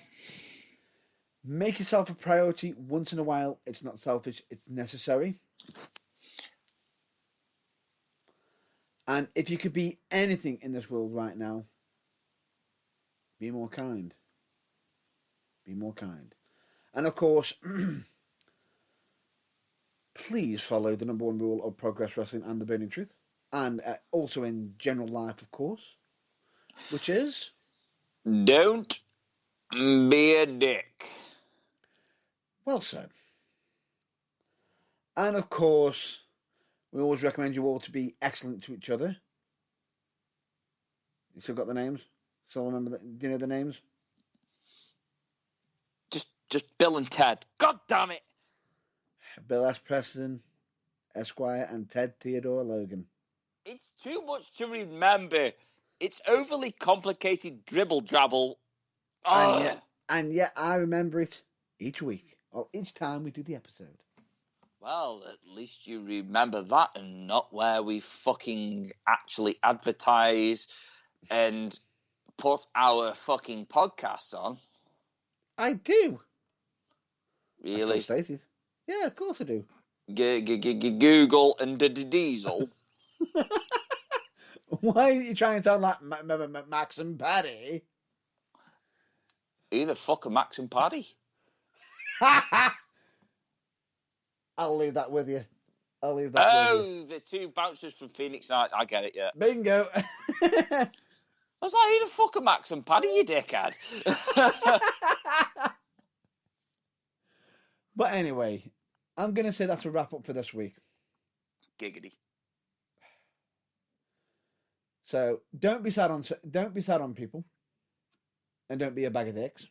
Make yourself a priority once in a while. It's not selfish, it's necessary. And if you could be anything in this world right now, be more kind. Be more kind. And of course, please follow the number one rule of Progress Wrestling and the Burning Truth. And also in general life, of course. Which is? Don't be a dick. Well said. And of course, we always recommend you all to be excellent to each other. You still got the names? Still remember? Do you know the names? Just Bill and Ted. God damn it! Bill S. Preston, Esquire, and Ted Theodore Logan. It's too much to remember. It's overly complicated dribble drabble. And yet I remember it each week or each time we do the episode. Well, at least you remember that and not where we fucking actually advertise and put our fucking podcasts on. I do. Really? Stated. Yeah, of course I do. Google and Diesel. Why are you trying to sound like Max and Paddy? Who the fuck are Max and Paddy? I'll leave that with you. With you. Oh, the two bouncers from Phoenix. I get it, yeah. Bingo. I was like, who the fuck are Max and Paddy, you dickhead? But anyway, I'm going to say that's a wrap up for this week. Giggity. So don't be sad on people, and don't be a bag of dicks.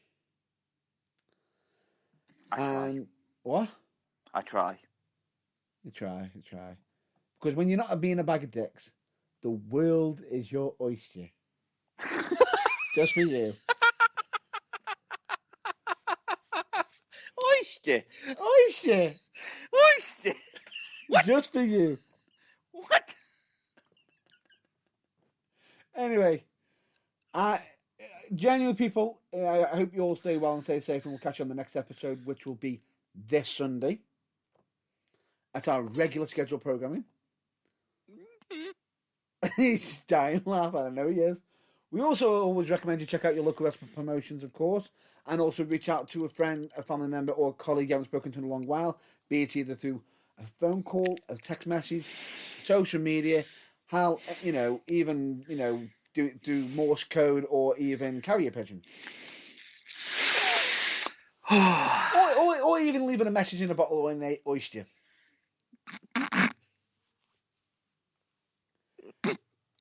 I try. What? I try. You try. Because when you're not being a bag of dicks, the world is your oyster. Just for you. Oyster. What? Just for you. What? Anyway, genuine people, I hope you all stay well and stay safe, and we'll catch you on the next episode, which will be this Sunday. At our regular scheduled programming. He's dying laugh. I don't know he is. We also always recommend you check out your local wrestling promotions, of course, and also reach out to a friend, a family member, or a colleague you haven't spoken to in a long while, be it either through a phone call, a text message, social media, even do Morse code or even carrier pigeon. or even leaving a message in a bottle or in an oyster.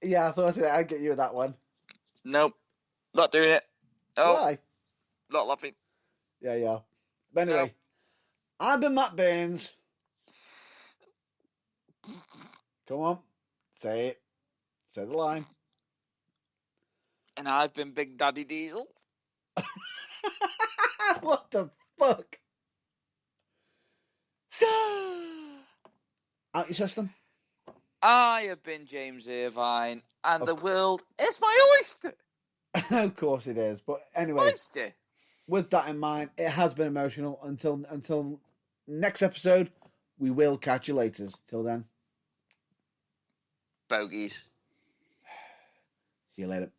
Yeah, I thought I'd get you with that one. Nope. Not doing it. Oh. Why? Not laughing. Yeah. But anyway, no. I've been Matt Burns. Come on. Say it. Say the line. And I've been Big Daddy Diesel. What the fuck? Out your system. I have been James Irvine, and the world is my oyster. Of course it is. But anyway, oyster. With that in mind, it has been emotional. Until next episode, we will catch you later. Till then. Bogies. See you later.